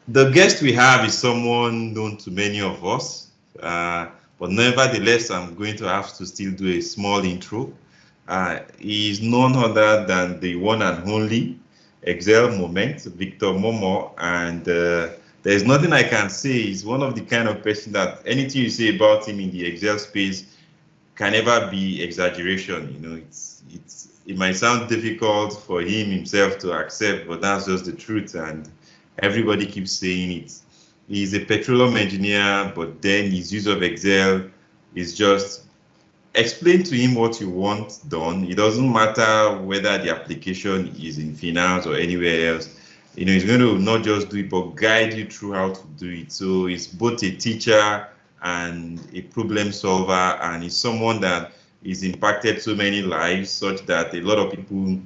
The guest we have is someone known to many of us, but nevertheless, I'm going to have to still do a small intro. He is none other than the one and only Excel Moment, Victor Momoh, and there's nothing I can say. He's one of the kind of person that anything you say about him in the Excel space can never be exaggeration. It might sound difficult for him himself to accept, but that's just the truth, and everybody keeps saying it. He's a petroleum engineer, but then his use of Excel is just explain to him what you want done. It doesn't matter whether the application is in finance or anywhere else. He's going to not just do it, but guide you through how to do it. So he's both a teacher and a problem solver, and he's someone that is impacted so many lives, such that a lot of people,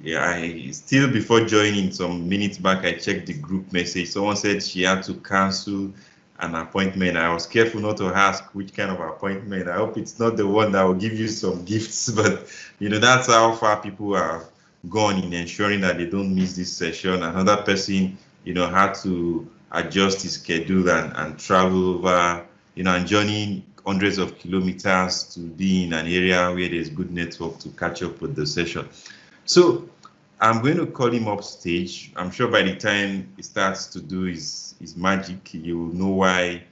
I still before joining some minutes back, I checked the group message. Someone said she had to cancel an appointment. I was careful not to ask which kind of appointment. I hope it's not the one that will give you some gifts, but that's how far people have gone in ensuring that they don't miss this session. Another person, had to adjust his schedule and travel over, and journey hundreds of kilometers to be in an area where there's good network to catch up with the session. So I'm going to call him up stage. I'm sure by the time he starts to do his magic, you will know why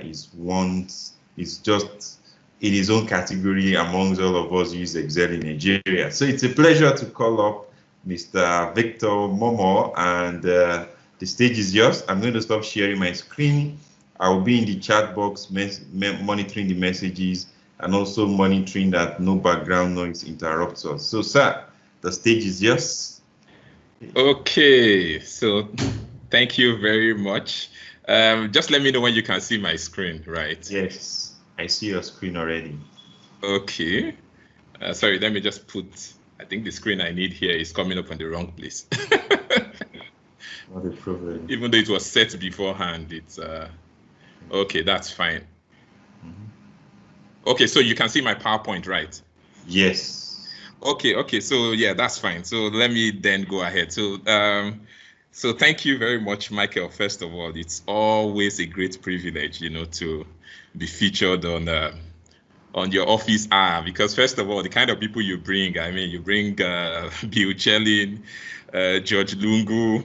he's just in his own category amongst all of us who use Excel in Nigeria. So it's a pleasure to call up Mr. Victor Momoh, and the stage is yours. I'm going to stop sharing my screen. I will be in the chat box monitoring the messages and also monitoring that no background noise interrupts us. So, sir, the stage is yours. Okay, so thank you very much. Just let me know when you can see my screen, right? Yes, I see your screen already. Okay. Sorry, let me just put, I think the screen I need here is coming up in the wrong place. Not a problem. Even though it was set beforehand, it's, okay, that's fine. Okay, so you can see my PowerPoint, right? Yes. Okay, so yeah, that's fine. So let me then go ahead. So thank you very much, Michael. First of all, it's always a great privilege, to be featured on your office hour, because first of all, the kind of people you bring, you bring Bill Chelin, George Lungu.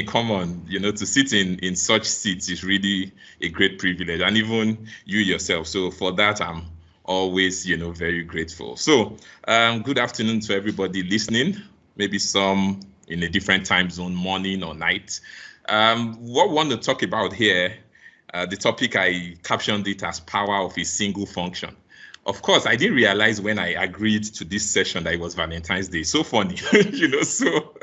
Come on, to sit in such seats is really a great privilege, and even you yourself. So for that, I'm always, very grateful. So good afternoon to everybody listening, maybe some in a different time zone, morning or night. What we want to talk about here, the topic I captioned it as power of a single function. Of course, I didn't realize when I agreed to this session that it was Valentine's Day. So funny, so...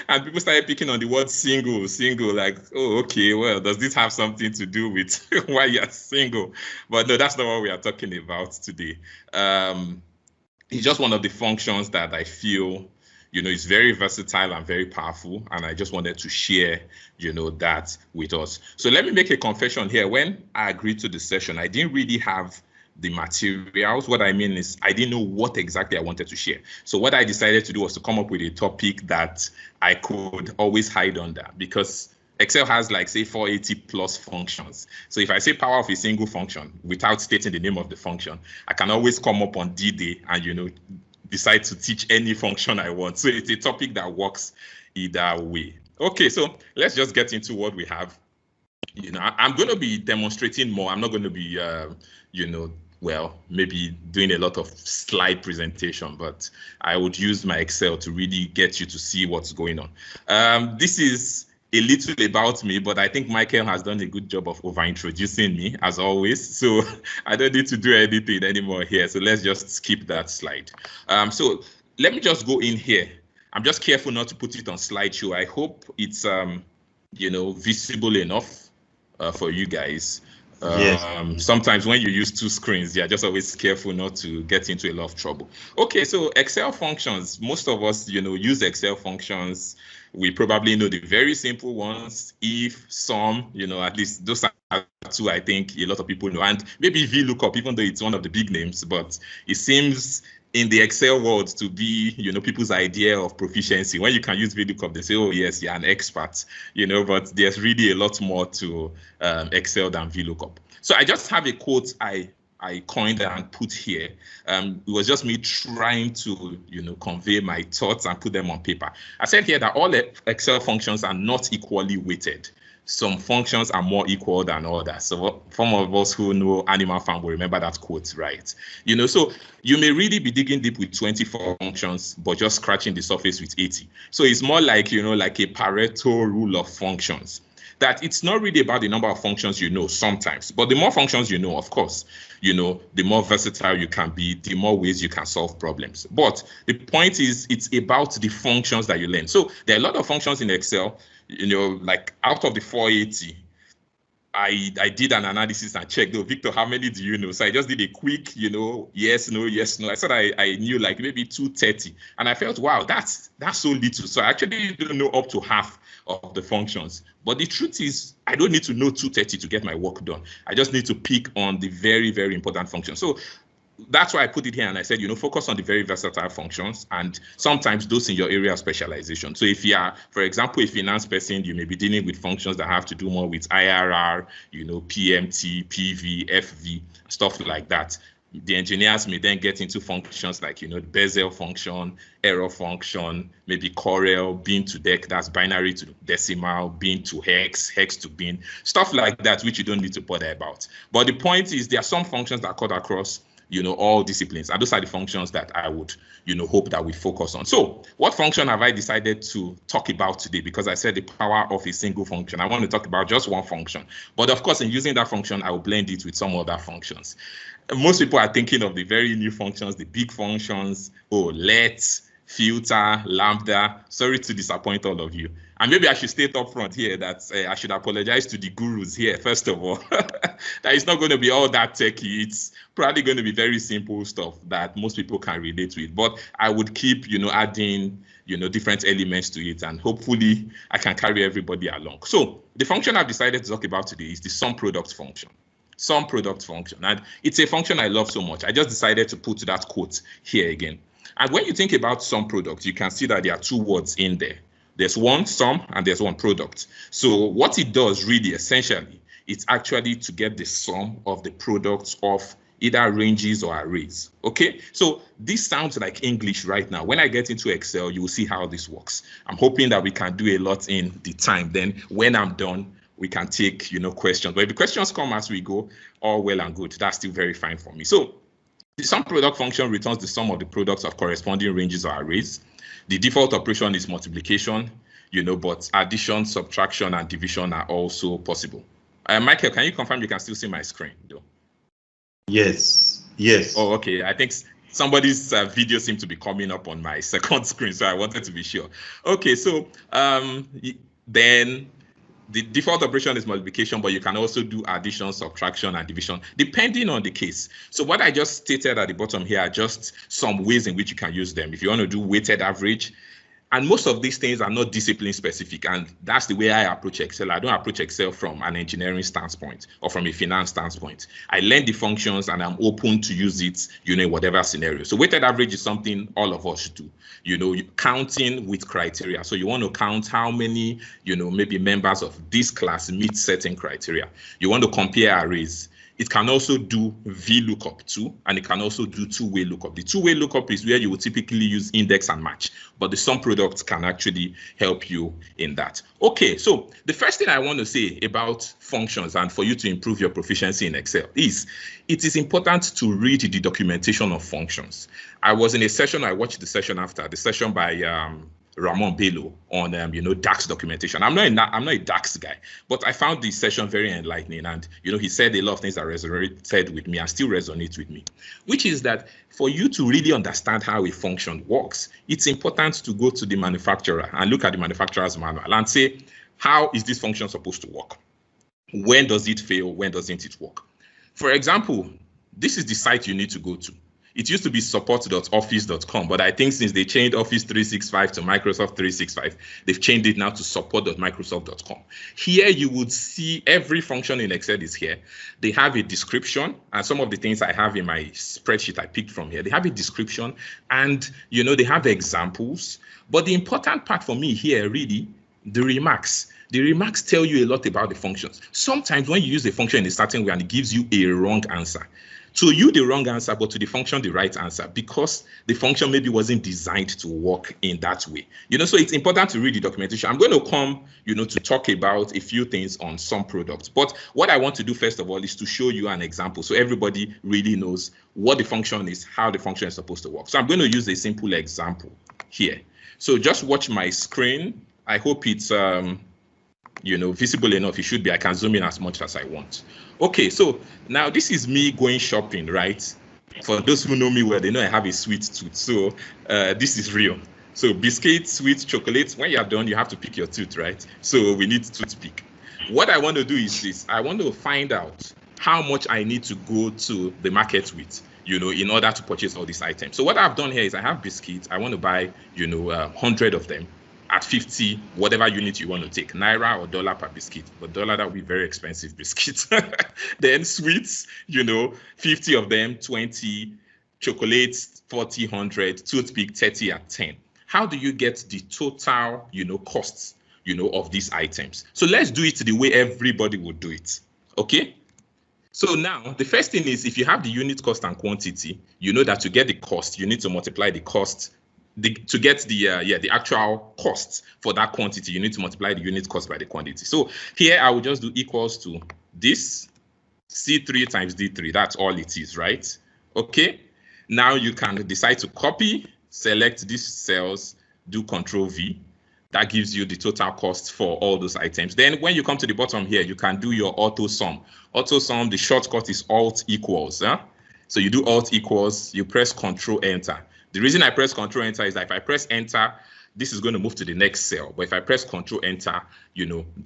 And people started picking on the word single, like, oh, okay, well, does this have something to do with why you're single? But no, that's not what we are talking about today. It's just one of the functions that I feel, is very versatile and very powerful. And I just wanted to share, that with us. So let me make a confession here. When I agreed to the session, I didn't really have the materials. What I mean is I didn't know what exactly I wanted to share. So what I decided to do was to come up with a topic that I could always hide under, because Excel has like, say, 480 plus functions. So if I say power of a single function without stating the name of the function, I can always come up on D-Day and, decide to teach any function I want. So it's a topic that works either way. Okay, so let's just get into what we have. I'm going to be demonstrating more. I'm not going to be, maybe doing a lot of slide presentation, but I would use my Excel to really get you to see what's going on. This is a little about me, but I think Michael has done a good job of over-introducing me, as always. So I don't need to do anything anymore here. So let's just skip that slide. So let me just go in here. I'm just careful not to put it on slideshow. I hope it's, visible enough for you guys. Yes. Sometimes when you use two screens, you're just always careful not to get into a lot of trouble. Okay, so Excel functions, most of us, use Excel functions. We probably know the very simple ones, if, sum, at least those are two I think a lot of people know. And maybe VLOOKUP, even though it's one of the big names, but it seems in the Excel world to be, people's idea of proficiency. When you can use VLOOKUP, they say, oh, yes, you're an expert, but there's really a lot more to Excel than VLOOKUP. So I just have a quote I coined and put here. It was just me trying to, convey my thoughts and put them on paper. I said here that all Excel functions are not equally weighted. Some functions are more equal than others. So some of us who know Animal Farm will remember that quote, right? So you may really be digging deep with 24 functions, but just scratching the surface with 80. So it's more like, like a Pareto rule of functions, that it's not really about the number of functions sometimes, but the more functions of course, the more versatile you can be, the more ways you can solve problems. But the point is, it's about the functions that you learn. So there are a lot of functions in Excel, like out of the 480, I did an analysis and checked, though, Victor, how many do you know? So I just did a quick, yes, no, yes, no. I said I knew like maybe 230, and I felt, wow, that's so little. So I actually don't know up to half of the functions. But the truth is, I don't need to know 230 to get my work done. I just need to pick on the very, very important functions. So that's why I put it here, and I said, focus on the very versatile functions, and sometimes those in your area of specialization. So if you are, for example, a finance person, you may be dealing with functions that have to do more with IRR, PMT, PV, FV, stuff like that. The engineers may then get into functions like, the Bezel function, error function, maybe Corel, bin to dec, that's binary to decimal, bin to hex, hex to bin, stuff like that, which you don't need to bother about. But the point is, there are some functions that cut across all disciplines, and those are the functions that I would, hope that we focus on. So what function have I decided to talk about today? Because I said the power of a single function. I want to talk about just one function, but of course, in using that function, I will blend it with some other functions. Most people are thinking of the very new functions, the big functions, let, filter, lambda. Sorry to disappoint all of you. And maybe I should state up front here that I should apologize to the gurus here, first of all, that it's not going to be all that techy. It's probably going to be very simple stuff that most people can relate with. But I would keep, adding, different elements to it, and hopefully I can carry everybody along. So the function I've decided to talk about today is the SUMPRODUCT function. SUMPRODUCT function. And it's a function I love so much. I just decided to put that quote here again. And when you think about SUMPRODUCT, you can see that there are two words in there. There's one sum and there's one product. So what it does really essentially, it's actually to get the sum of the products of either ranges or arrays. Okay, so this sounds like English right now. When I get into Excel, you will see how this works. I'm hoping that we can do a lot in the time. Then when I'm done, we can take questions. But if the questions come as we go, all well and good. That's still very fine for me. So the SUMPRODUCT function returns the sum of the products of corresponding ranges or arrays. The default operation is multiplication, but addition, subtraction, and division are also possible. Michael, can you confirm you can still see my screen, though? Yes. Oh, okay. I think somebody's video seemed to be coming up on my second screen, so I wanted to be sure. Okay, so then the default operation is multiplication, but you can also do addition, subtraction, and division, depending on the case. So what I just stated at the bottom here are just some ways in which you can use them. If you want to do weighted average, and most of these things are not discipline specific, and that's the way I approach Excel. I don't approach Excel from an engineering standpoint or from a finance standpoint. I learn the functions and I'm open to use it, in whatever scenario. So weighted average is something all of us do, counting with criteria. So you want to count how many, maybe members of this class meet certain criteria. You want to compare arrays. It can also do VLOOKUP too, and it can also do two-way lookup. The two-way lookup is where you would typically use index and match, but the SUMPRODUCT can actually help you in that. Okay, so the first thing I want to say about functions and for you to improve your proficiency in Excel is it is important to read the documentation of functions. I was in a session, I watched the session after, the session by Ramon Bello on DAX documentation. I'm not a DAX guy, but I found this session very enlightening, and he said a lot of things that resonated with me and still resonate with me, which is that for you to really understand how a function works, it's important to go to the manufacturer and look at the manufacturer's manual and say, how is this function supposed to work? When does it fail? When doesn't it work? For example, this is the site you need to go to. It used to be support.office.com, but I think since they changed Office 365 to Microsoft 365, they've changed it now to support.microsoft.com. Here you would see every function in Excel is here. They have a description, and some of the things I have in my spreadsheet I picked from here. They have a description, and they have examples. But the important part for me here, really, the remarks. The remarks tell you a lot about the functions. Sometimes when you use a function in a certain way and it gives you a wrong answer, to you the wrong answer, but to the function the right answer, because the function maybe wasn't designed to work in that way. So it's important to read the documentation. I'm going to come, to talk about a few things on SUMPRODUCT. But what I want to do first of all is to show you an example so everybody really knows what the function is, how the function is supposed to work. So I'm going to use a simple example here. So just watch my screen. I hope it's visible enough. It should be. I can zoom in as much as I want. Okay, so now this is me going shopping, right? For those who know me well, they know I have a sweet tooth. So this is real. So biscuits, sweets, chocolates, when you're done, you have to pick your tooth, right? So we need toothpick. What I want to do is this. I want to find out how much I need to go to the market with, in order to purchase all these items. So what I've done here is I have biscuits. I want to buy, 100 of them at 50, whatever unit you want to take, Naira or dollar per biscuit. But dollar, that would be very expensive biscuits. Then sweets, 50 of them, 20, chocolates, 40, 100, toothpick, 30 at 10. How do you get the total, costs, of these items? So let's do it the way everybody would do it, okay? So now, the first thing is if you have the unit cost and quantity, you know that to get the cost, you need to multiply the cost. To get the actual cost for that quantity, you need to multiply the unit cost by the quantity. So here I will just do equals to this C3 times D3. That's all it is, right? Okay. Now you can decide to copy, select these cells, do Control V. That gives you the total cost for all those items. Then when you come to the bottom here, you can do your auto sum. Auto sum, the shortcut is Alt equals. So you do Alt equals, you press Control Enter. The reason I press Control Enter is that if I press Enter, this is going to move to the next cell. But if I press Control Enter,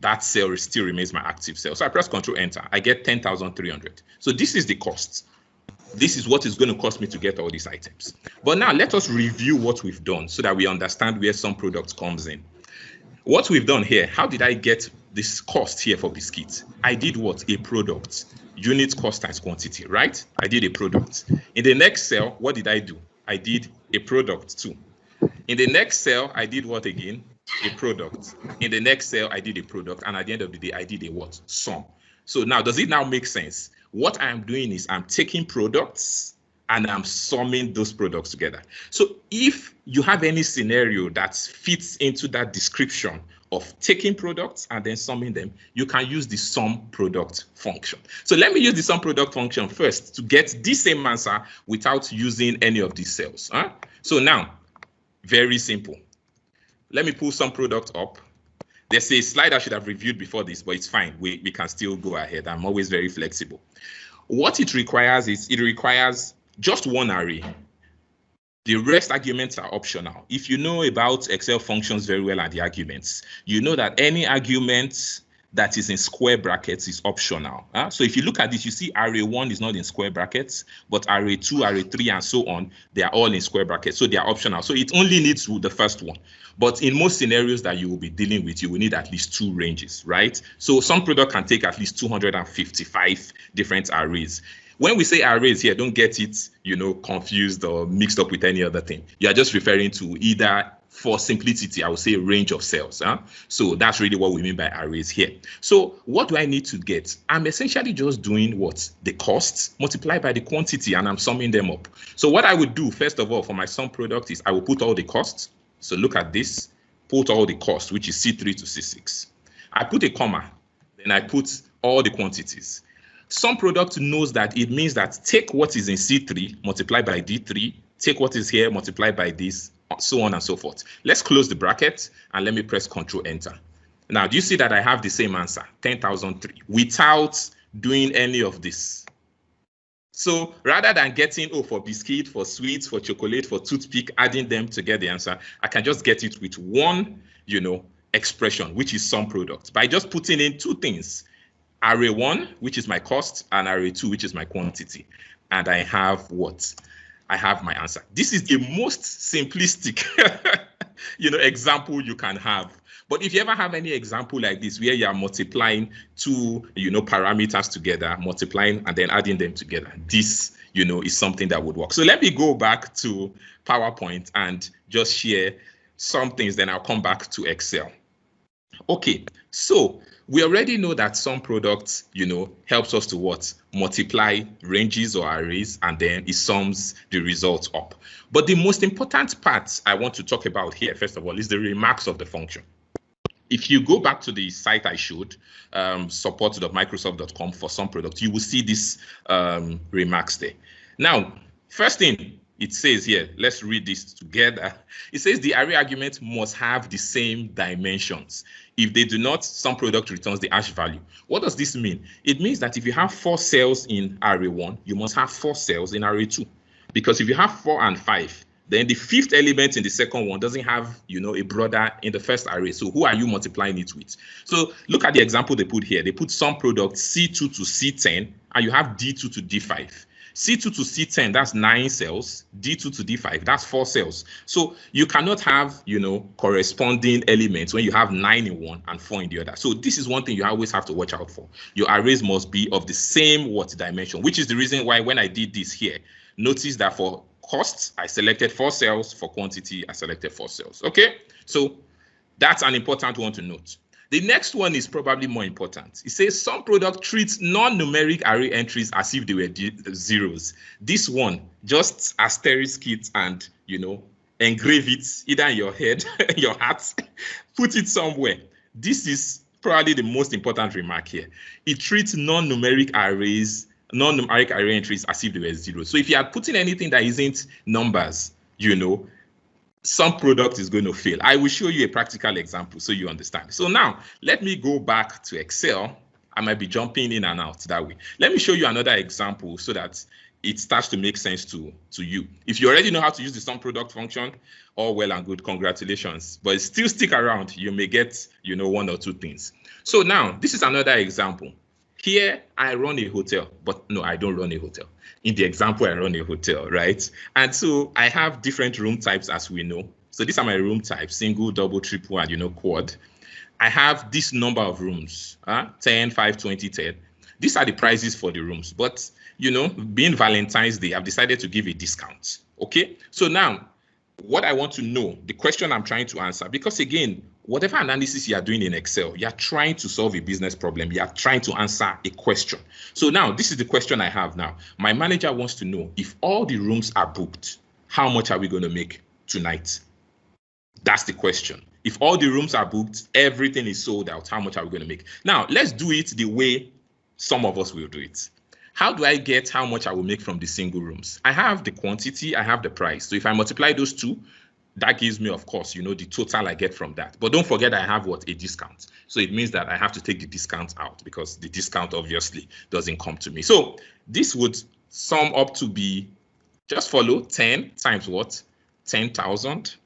that cell still remains my active cell. So I press Control Enter, I get 10,300. So this is the cost. This is what is going to cost me to get all these items. But now let us review what we've done so that we understand where SUMPRODUCT comes in. What we've done here, how did I get this cost here for biscuits? I did what? A product. Unit cost times quantity, right? I did a product. In the next cell, what did I do? I did a product too. In the next cell, I did what again? A product. In the next cell, I did a product. And at the end of the day, I did a what? Sum. So now, does it now make sense? What I'm doing is I'm taking products and I'm summing those products together. So if you have any scenario that fits into that description of taking products and then summing them, you can use the SUMPRODUCT function. So let me use the SUMPRODUCT function first to get the same answer without using any of these cells. So now, very simple. Let me pull SUMPRODUCT up. There's a slide I should have reviewed before this, but it's fine. We can still go ahead. I'm always very flexible. What it requires is it requires just one array. The rest arguments are optional. If you know about Excel functions very well and the arguments, you know that any argument that is in square brackets is optional. So if you look at this, you see array 1 is not in square brackets, but array 2, array 3, and so on, they are all in square brackets. So they are optional. So it only needs the first one. But in most scenarios that you will be dealing with, you will need at least 2 ranges, right? So SUMPRODUCT can take at least 255 different arrays. When we say arrays here, don't get it, confused or mixed up with any other thing. You are just referring to either, for simplicity, I would say a range of cells. So that's really what we mean by arrays here. So what do I need to get? I'm essentially just doing what? The costs multiplied by the quantity, and I'm summing them up. So what I would do, first of all, for my SUMPRODUCT is I will put all the costs. So look at this, put all the costs, which is C3 to C6. I put a comma, then I put all the quantities. SUMPRODUCT knows that it means that take what is in C3, multiply by D3, take what is here, multiply by this, so on and so forth. Let's close the bracket and let me press Control Enter. Now, do you see that I have the same answer, 10,003, without doing any of this? So rather than getting, for biscuit, for sweets, for chocolate, for toothpick, adding them to get the answer, I can just get it with one, expression, which is SUMPRODUCT, by just putting in 2 things. Array 1, which is my cost, and array 2, which is my quantity. And I have what? I have my answer. This is the most simplistic example you can have. But if you ever have any example like this where you are multiplying two parameters together, multiplying and then adding them together, this is something that would work. So let me go back to PowerPoint and just share some things, then I'll come back to Excel. Okay, so we already know that SUMPRODUCT, helps us to what? Multiply ranges or arrays, and then it sums the results up. But the most important part I want to talk about here, first of all, is the remarks of the function. If you go back to the site I showed, support.microsoft.com for SUMPRODUCT, you will see these remarks there. Now, first thing it says here, let's read this together. It says the array argument must have the same dimensions. If they do not, SUMPRODUCT returns the hash value. What does this mean? It means that if you have 4 cells in array 1, you must have 4 cells in array 2. Because if you have 4 and 5, then the 5th element in the second one doesn't have, a brother in the first array. So who are you multiplying it with? So look at the example they put here. They put SUMPRODUCT C2 to C10, and you have D2 to D5. C2 to C10, that's 9 cells. D2 to D5, that's 4 cells. So you cannot have, corresponding elements when you have 9 in one and 4 in the other. So this is one thing you always have to watch out for. Your arrays must be of the same dimension, which is the reason why when I did this here, notice that for costs, I selected 4 cells. For quantity, I selected 4 cells. Okay, so that's an important one to note. The next one is probably more important. It says SUMPRODUCT treats non-numeric array entries as if they were zeros. This one, just asterisk it and, engrave it either in your head, your heart, put it somewhere. This is probably the most important remark here. It treats non-numeric array entries as if they were zeros. So if you are putting anything that isn't numbers, SUMPRODUCT is going to fail. I will show you a practical example so you understand. So now let me go back to Excel. I might be jumping in and out that way. Let me show you another example so that it starts to make sense to you. If you already know how to use the SUMPRODUCT function, all well and good, congratulations. But still stick around, you may get, 1 or 2 things. So now this is another example. Here I run a hotel, but no, I don't run a hotel. In the example, I run a hotel, right? And so I have different room types, as we know. So these are my room types: single, double, triple, and quad. I have this number of rooms, 10, 5, 20, 10. These are the prices for the rooms. But being Valentine's Day, I've decided to give a discount. Okay, so now what I want to know, the question I'm trying to answer, because again, whatever analysis you are doing in Excel, you are trying to solve a business problem. You are trying to answer a question. So now this is the question I have now. My manager wants to know, if all the rooms are booked, how much are we going to make tonight? That's the question. If all the rooms are booked, everything is sold out, how much are we going to make? Now, let's do it the way some of us will do it. How do I get how much I will make from the single rooms? I have the quantity, I have the price. So if I multiply those two, that gives me, of course, the total I get from that. But don't forget I have a discount. So it means that I have to take the discount out because the discount obviously doesn't come to me. So this would sum up to be, just follow 10 times what? 10,000.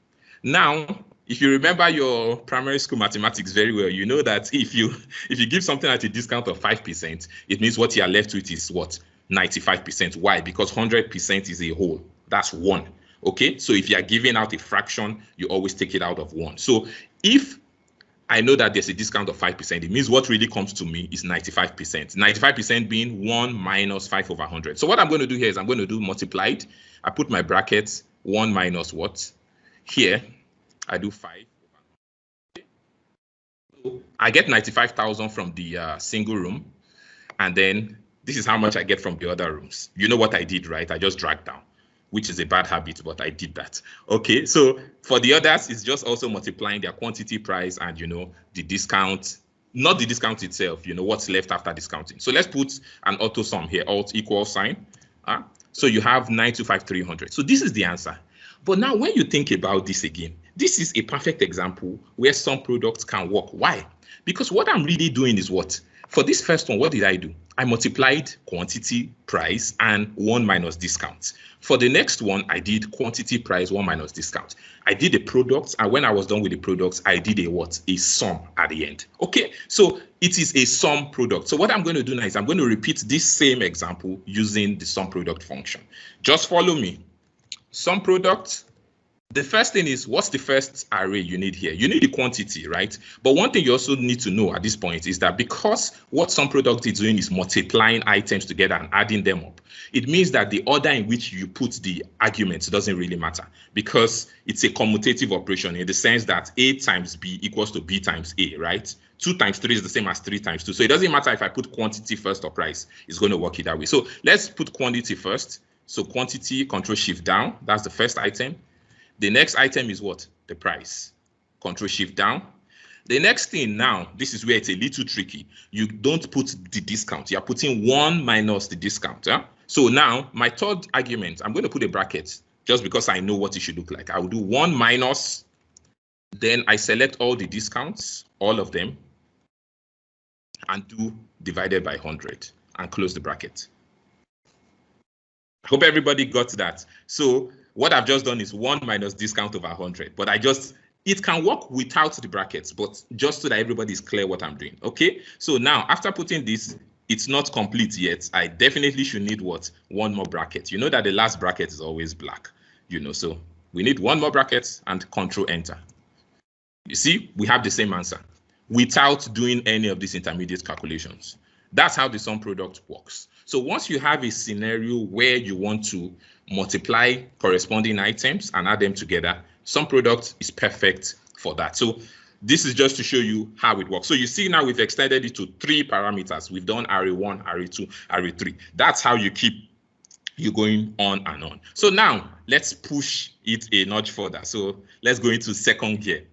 Now, if you remember your primary school mathematics very well, you know that if you give something at a discount of 5%, it means what you are left with is what? 95%. Why? Because 100% is a whole. That's 1. Okay, so if you are giving out a fraction, you always take it out of 1. So if I know that there's a discount of 5%, it means what really comes to me is 95%. 95% being 1 minus 5 over 100. So what I'm going to do here is I'm going to do multiplied. I put my brackets, 1 minus what? Here, I do 5. Okay. So I get 95,000 from the single room. And then this is how much I get from the other rooms. You know what I did, right? I just dragged down, which is a bad habit, but I did that. Okay, so for the others, it's just also multiplying their quantity, price, and the discount, not the discount itself, what's left after discounting. So let's put an auto sum here, alt equals sign. So you have 925,300. So this is the answer. But now when you think about this again, this is a perfect example where SUMPRODUCT can work. Why? Because what I'm really doing is what? For this first one, what did I do? I multiplied quantity, price, and 1 minus discount. For the next one, I did quantity, price, 1 minus discount. I did the products, and when I was done with the products, I did a what? A sum at the end. Okay, so it is a sum product. So what I'm going to do now is I'm going to repeat this same example using the SUMPRODUCT function. Just follow me. sum product. The first thing is, what's the first array you need here? You need the quantity, right? But one thing you also need to know at this point is that because what sum product is doing is multiplying items together and adding them up, it means that the order in which you put the arguments doesn't really matter, because it's a commutative operation in the sense that A times B equals to B times A, right? 2 times 3 is the same as 3 times 2. So it doesn't matter if I put quantity first or price, it's going to work it that way. So let's put quantity first. So quantity, Control Shift down, that's the first item. The next item is what? The price. Control Shift down. The next thing now, this is where it's a little tricky. You don't put the discount. You're putting 1 minus the discount. Yeah? So now, my third argument, I'm going to put a bracket just because I know what it should look like. I will do 1 minus, then I select all the discounts, all of them, and do divided by 100 and close the bracket. I hope everybody got that. So what I've just done is 1 minus discount over 100, but it can work without the brackets, but just so that everybody is clear what I'm doing, okay? So now, after putting this, it's not complete yet. I definitely should need what? 1 more bracket. You know that the last bracket is always black, you know, so we need 1 more bracket and Control Enter. You see, we have the same answer without doing any of these intermediate calculations. That's how the sum product works. So once you have a scenario where you want to multiply corresponding items and add them together, sum product is perfect for that. So this is just to show you how it works. So you see now we've extended it to 3 parameters. We've done array 1, array 2, array 3. That's how you keep you going on and on. So now let's push it a notch further. So let's go into second gear.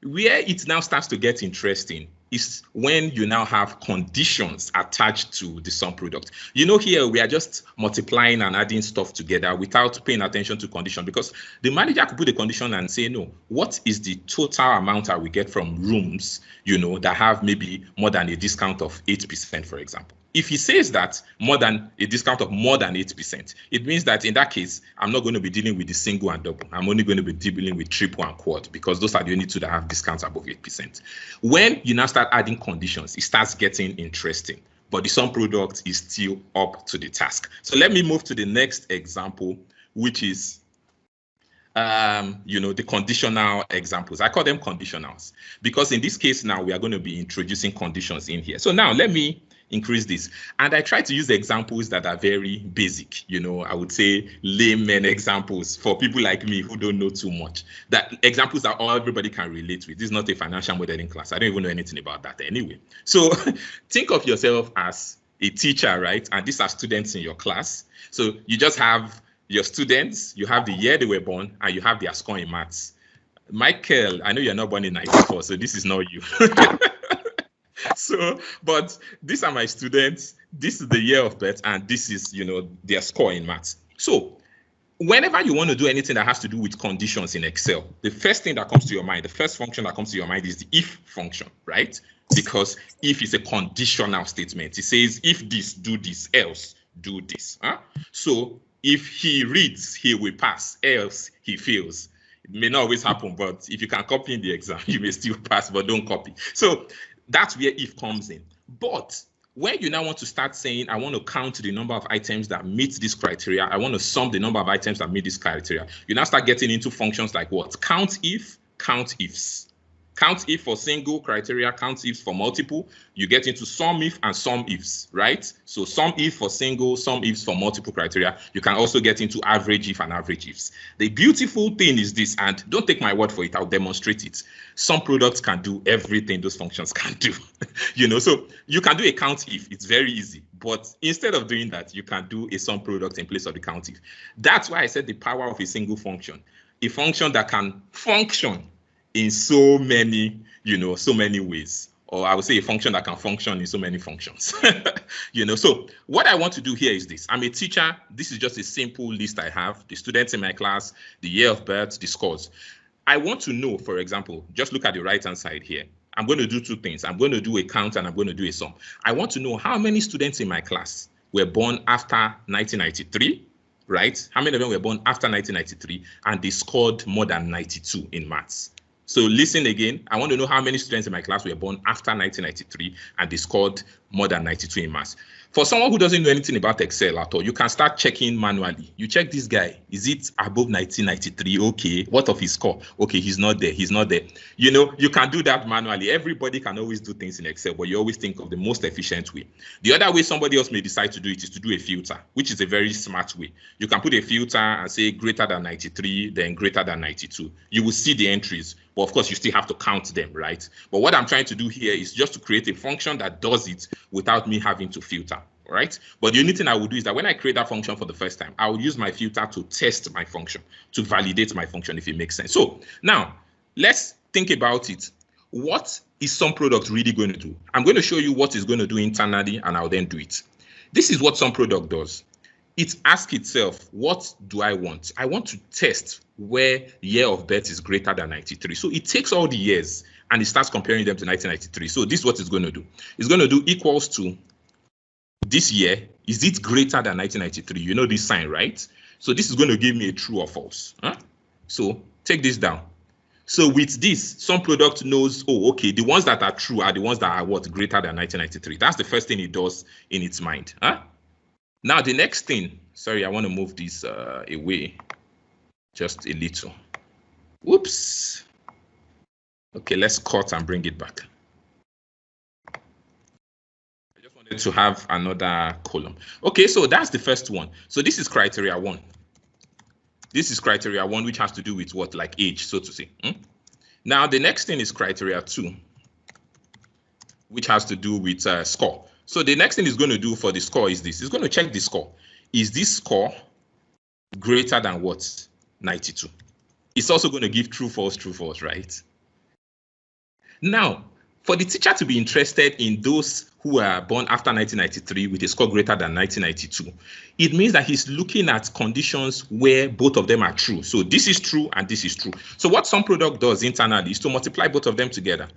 Where it now starts to get interesting is when you now have conditions attached to the sum product. You know, here we are just multiplying and adding stuff together without paying attention to condition, because the manager could put a condition and say, no, what is the total amount that we get from rooms, you know, that have maybe more than a discount of 8%, for example. If he says that more than a discount of more than 8%, it means that in that case, I'm not going to be dealing with the single and double. I'm only going to be dealing with triple and quad, because those are the only two that have discounts above 8%. When you now start adding conditions, it starts getting interesting, but the sum product is still up to the task. So let me move to the next example, which is you know, the conditional examples. I call them conditionals because in this case now we are going to be introducing conditions in here. So now let me increase this, and I try to use examples that are very basic, you know, I would say layman examples for people like me who don't know too much, that examples that all everybody can relate with. This is not a financial modeling class. I don't even know anything about that anyway. So think of yourself as a teacher, right? And these are students in your class. So you just have your students, you have the year they were born, and you have their score in maths. Michael, I know you're not born in 94, so this is not you. So, but these are my students, this is the year of birth, and this is, you know, their score in maths. So whenever you want to do anything that has to do with conditions in Excel, the first thing that comes to your mind, the first function that comes to your mind is the if function, right? Because if is a conditional statement. It says, if this, do this, else do this. Huh? So if he reads, he will pass, else he fails. It may not always happen, but if you can copy in the exam, you may still pass, but don't copy. So that's where if comes in. But when you now want to start saying, I want to count the number of items that meet this criteria, I want to sum the number of items that meet this criteria, you now start getting into functions like what? Count if, count ifs. Count if for single criteria, count ifs for multiple. You get into sum if and sum ifs, right? So sum if for single, sum ifs for multiple criteria. You can also get into average if and average ifs. The beautiful thing is this, and don't take my word for it, I'll demonstrate it. Sum products can do everything those functions can do. You know, so you can do a count if, it's very easy. But instead of doing that, you can do a sum product in place of the count if. That's why I said the power of a single function. A function that can function in so many, you know, so many ways, or I would say a function that can function in so many functions. You know, so what I want to do here is this. I'm a teacher. This is just a simple list I have, the students in my class, the year of birth, the scores. I want to know, for example, just look at the right-hand side here. I'm going to do 2 things. I'm going to do a count and I'm going to do a sum. I want to know how many students in my class were born after 1993, right? How many of them were born after 1993 and they scored more than 92 in maths? So listen again, I want to know how many students in my class were born after 1993 and they scored more than 92 in mass. For someone who doesn't know anything about Excel at all, you can start checking manually. You check this guy. Is it above 1993? Okay. What of his score? Okay, he's not there. He's not there. You know, you can do that manually. Everybody can always do things in Excel, but you always think of the most efficient way. The other way somebody else may decide to do it is to do a filter, which is a very smart way. You can put a filter and say greater than 93, then greater than 92. You will see the entries. But of course, you still have to count them, right? But what I'm trying to do here is just to create a function that does it without me having to filter, right? But the only thing I will do is that when I create that function for the first time, I will use my filter to test my function, to validate my function if it makes sense. So now let's think about it. What is SUMPRODUCT really going to do? I'm going to show you what it's going to do internally, and I'll then do it. This is what SUMPRODUCT does. It asks itself, what do I want? I want to test where year of birth is greater than 93. So it takes all the years and it starts comparing them to 1993. So this is what it's going to do. It's going to do equals to this year. Is it greater than 1993? You know this sign, right? So this is going to give me a true or false. So take this down. So with this, SUMPRODUCT knows, oh, okay, the ones that are true are the ones that are what? Greater than 1993. That's the first thing it does in its mind. Now, the next thing, sorry, I want to move this away just a little. Whoops. Okay, let's cut and bring it back. I just wanted to have another column. Okay, so that's the first one. So this is criteria 1. This is criteria 1, which has to do with what, like age, so to say. Now, the next thing is criteria 2, which has to do with score. So the next thing it's going to do for the score is this. It's going to check the score. Is this score greater than what? 92. It's also going to give true, false, right? Now, for the teacher to be interested in those who are born after 1993 with a score greater than 1992, it means that he's looking at conditions where both of them are true. So this is true and this is true. So what SUMPRODUCT does internally is to multiply both of them together.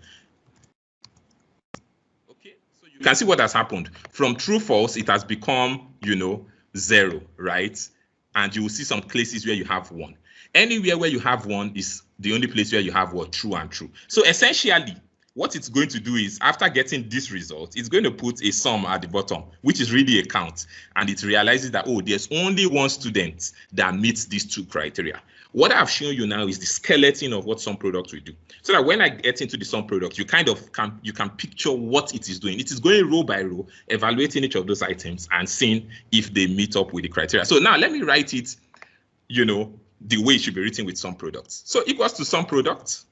You can see what has happened. From true, false, it has become, 0, right? And you will see some places where you have 1. Anywhere where you have 1 is the only place where you have what? True and true. So essentially, what it's going to do is, after getting this result, it's going to put a sum at the bottom, which is really a count. And it realizes that, oh, there's only one student that meets these 2 criteria. What I've shown you now is the skeleton of what SUMPRODUCT will do. So that when I get into the SUMPRODUCT, you can picture what it is doing. It is going row by row, evaluating each of those items and seeing if they meet up with the criteria. So now let me write it, the way it should be written with SUMPRODUCT. So equals to SUMPRODUCT.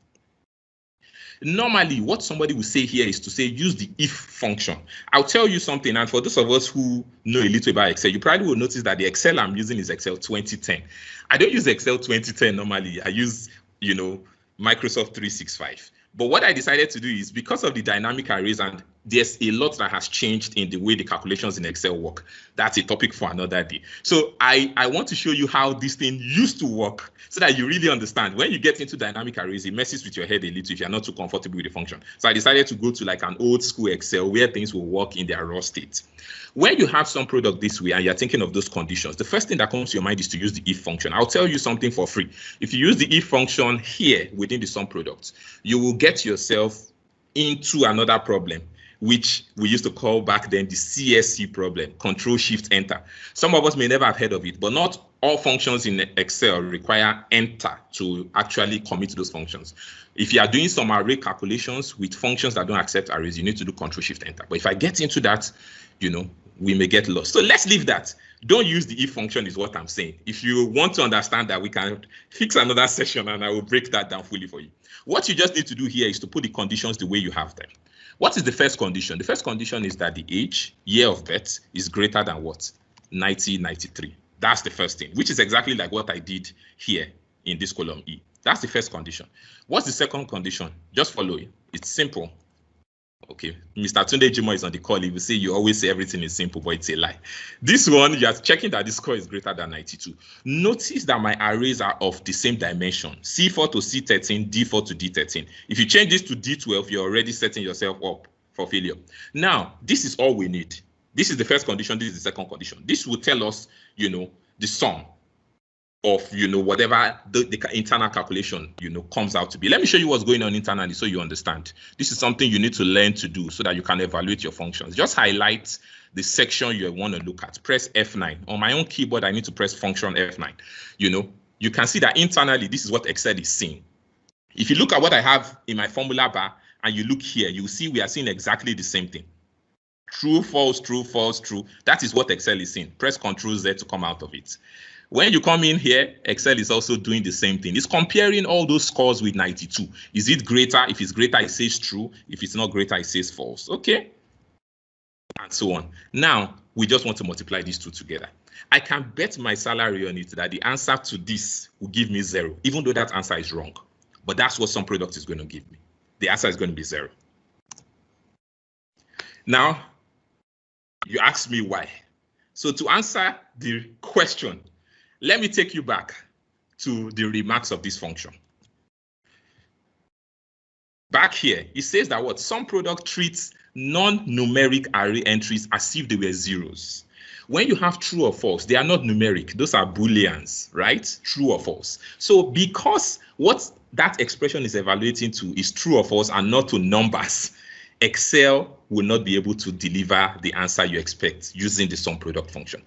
Normally, what somebody will say here is to say, use the if function. I'll tell you something, and for those of us who know a little about Excel, you probably will notice that the Excel I'm using is Excel 2010. I don't use Excel 2010 normally. I use, Microsoft 365. But what I decided to do is, because of the dynamic arrays, and there's a lot that has changed in the way the calculations in Excel work. That's a topic for another day. So I want to show you how this thing used to work so that you really understand. When you get into dynamic arrays, it messes with your head a little if you're not too comfortable with the function. So I decided to go to like an old school Excel where things will work in their raw state. When you have SUMPRODUCT this way and you're thinking of those conditions, the first thing that comes to your mind is to use the if function. I'll tell you something for free. If you use the if function here within the SUMPRODUCT, you will get yourself into another problem, which we used to call back then the CSC problem, Control Shift Enter. Some of us may never have heard of it, but not all functions in Excel require enter to actually commit those functions. If you are doing some array calculations with functions that don't accept arrays, you need to do Control Shift Enter. But if I get into that, we may get lost. So let's leave that. Don't use the if function is what I'm saying. If you want to understand that, we can fix another session and I will break that down fully for you. What you just need to do here is to put the conditions the way you have them. What is the first condition? The first condition is that the age, year of birth, is greater than what? 1993. That's the first thing, which is exactly like what I did here in this column E. That's the first condition. What's the second condition? Just follow it. It's simple. Okay, Mr. Tunde Jimo is on the call. He will say you always say everything is simple, but it's a lie. This one, you are checking that the score is greater than 92. Notice that my arrays are of the same dimension, C4 to C13, D4 to D13. If you change this to D12, you're already setting yourself up for failure. Now, this is all we need. This is the first condition. This is the second condition. This will tell us, the sum. of, you know, whatever the internal calculation, you know, comes out to be. Let me show you what's going on internally so you understand. This is something you need to learn to do so that you can evaluate your functions. Just highlight the section you want to look at. Press F9. On my own keyboard, I need to press function F9. You know, you can see that internally, this is what Excel is seeing. If you look at what I have in my formula bar and you look here, you see we are seeing exactly the same thing. True, false, true, false, true. That is what Excel is seeing. Press Ctrl Z to come out of it. When you come in here, Excel is also doing the same thing. It's comparing all those scores with 92. Is it greater? If it's greater, it says true. If it's not greater, it says false. Okay? And so on. Now, we just want to multiply these two together. I can bet my salary on it that the answer to this will give me 0, even though that answer is wrong. But that's what SUMPRODUCT is going to give me. The answer is going to be 0. Now, you ask me why. So to answer the question, let me take you back to the remarks of this function. Back here, it says that what SUMPRODUCT treats non-numeric array entries as if they were zeros. When you have true or false, they are not numeric. Those are Booleans, right? True or false. So because what that expression is evaluating to is true or false and not to numbers, Excel will not be able to deliver the answer you expect using the SUMPRODUCT function.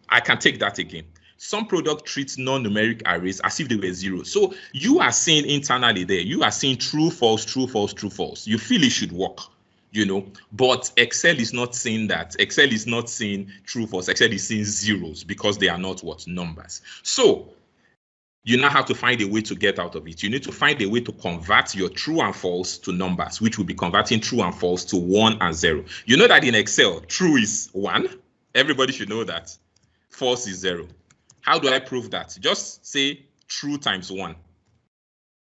I can take that again. SUMPRODUCT treats non-numeric arrays as if they were zero. So you are seeing internally there, you are seeing true, false, true, false, true, false. You feel it should work, you know, but Excel is not saying that. Excel is not saying true, false. Excel is saying zeros because they are not what? Numbers. So you now have to find a way to get out of it. You need to find a way to convert your true and false to numbers, which will be converting true and false to 1 and 0. You know that in Excel, true is 1. Everybody should know that. False is 0. How do I prove that? Just say true times 1.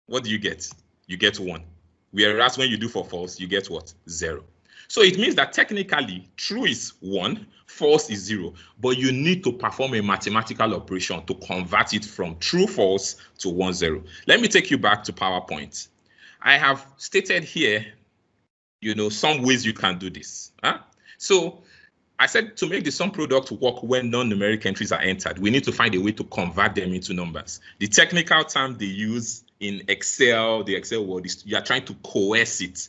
What do you get? You get 1. Whereas when you do for false, you get what? 0. So it means that technically true is 1, false is 0, but you need to perform a mathematical operation to convert it from true, false to 1, 0. Let me take you back to PowerPoint. I have stated here, you know, some ways you can do this. So I said to make the SUMPRODUCT work when non-numeric entries are entered, we need to find a way to convert them into numbers. The technical term they use in Excel, the Excel word, is you are trying to coerce it.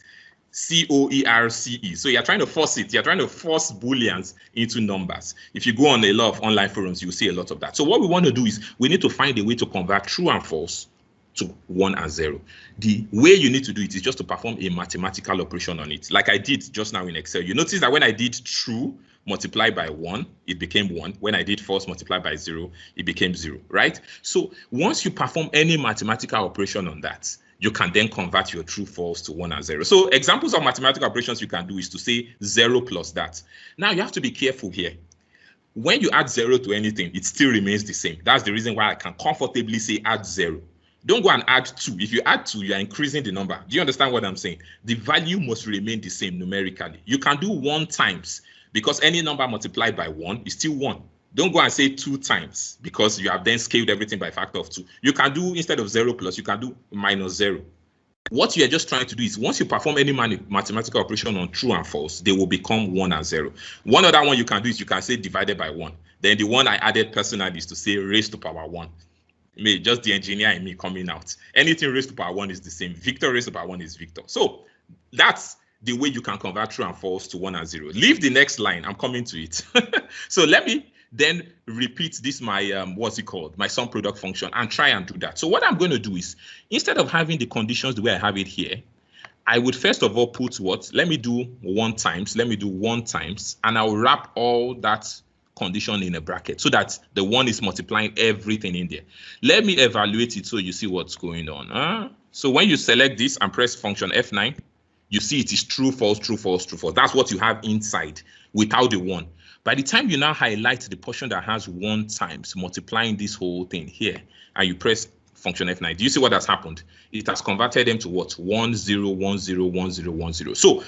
C-O-E-R-C-E. So you're trying to force it. You're trying to force Booleans into numbers. If you go on a lot of online forums, you'll see a lot of that. So what we want to do is we need to find a way to convert true and false to 1 and 0. The way you need to do it is just to perform a mathematical operation on it, like I did just now in Excel. You notice that when I did true multiplied by 1, it became 1. When I did false multiplied by 0, it became 0, right? So once you perform any mathematical operation on that, you can then convert your true, false to 1 and 0. So examples of mathematical operations you can do is to say 0 plus that. Now you have to be careful here. When you add 0 to anything, it still remains the same. That's the reason why I can comfortably say add 0. Don't go and add 2. If you add 2, you are increasing the number. Do you understand what I'm saying? The value must remain the same numerically. You can do 1 times because any number multiplied by 1 is still 1. Don't go and say 2 times because you have then scaled everything by a factor of 2. You can do, instead of 0 plus, you can do minus 0. What you are just trying to do is once you perform any mathematical operation on true and false, they will become 1 and 0. One other one you can do is you can say divided by 1. Then the one I added personally is to say raised to power 1. Just the engineer in me coming out. Anything raised to power 1 is the same. Victor raised to power 1 is Victor. So that's the way you can convert true and false to 1 and 0. Leave the next line. I'm coming to it. So let me then repeat this, my what's it called, my SUMPRODUCT function, and try and do that. So what I'm going to do is, instead of having the conditions the way I have it here, I would first of all put what? Let me do 1 times, and I'll wrap all that condition in a bracket so that the 1 is multiplying everything in there. Let me evaluate it so you see what's going on. So when you select this and press function F9, you see it is true, false, true, false, true, false. That's what you have inside without the 1. By the time you now highlight the portion that has 1 times, multiplying this whole thing here, and you press function F9, do you see what has happened? It has converted them to what? 1, 0, 1, 0, 1, 0, 1, 0. So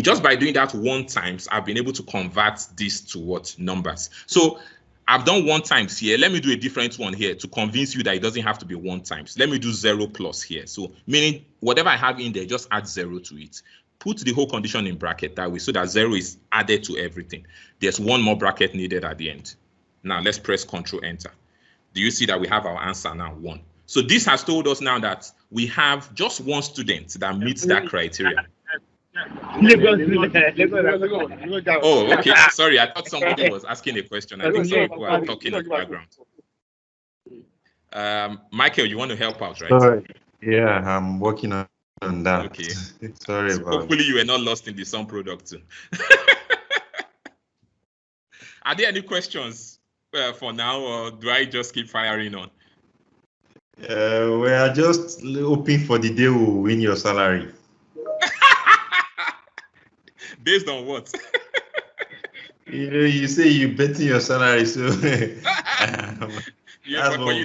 just by doing that 1 times, I've been able to convert this to what? Numbers. So I've done 1 times here. Let me do a different one here to convince you that it doesn't have to be 1 times. Let me do 0 plus here. So meaning whatever I have in there, just add 0 to it. Put the whole condition in bracket that way so that 0 is added to everything. There's 1 more bracket needed at the end. Now let's press Ctrl Enter. Do you see that we have our answer now, 1? So this has told us now that we have just one student that meets that criteria. Oh, okay. Sorry, I thought somebody was asking a question. I think some people are talking in the background. Michael, you want to help out, right? Sorry. Yeah, I'm working on that. Okay. Sorry so about hopefully you were not lost in the SUMPRODUCT too. Are there any questions for now, or do I just keep firing on? We are just hoping for the day we'll win your salary. Based on what? You say you betting your salary, so yeah, but you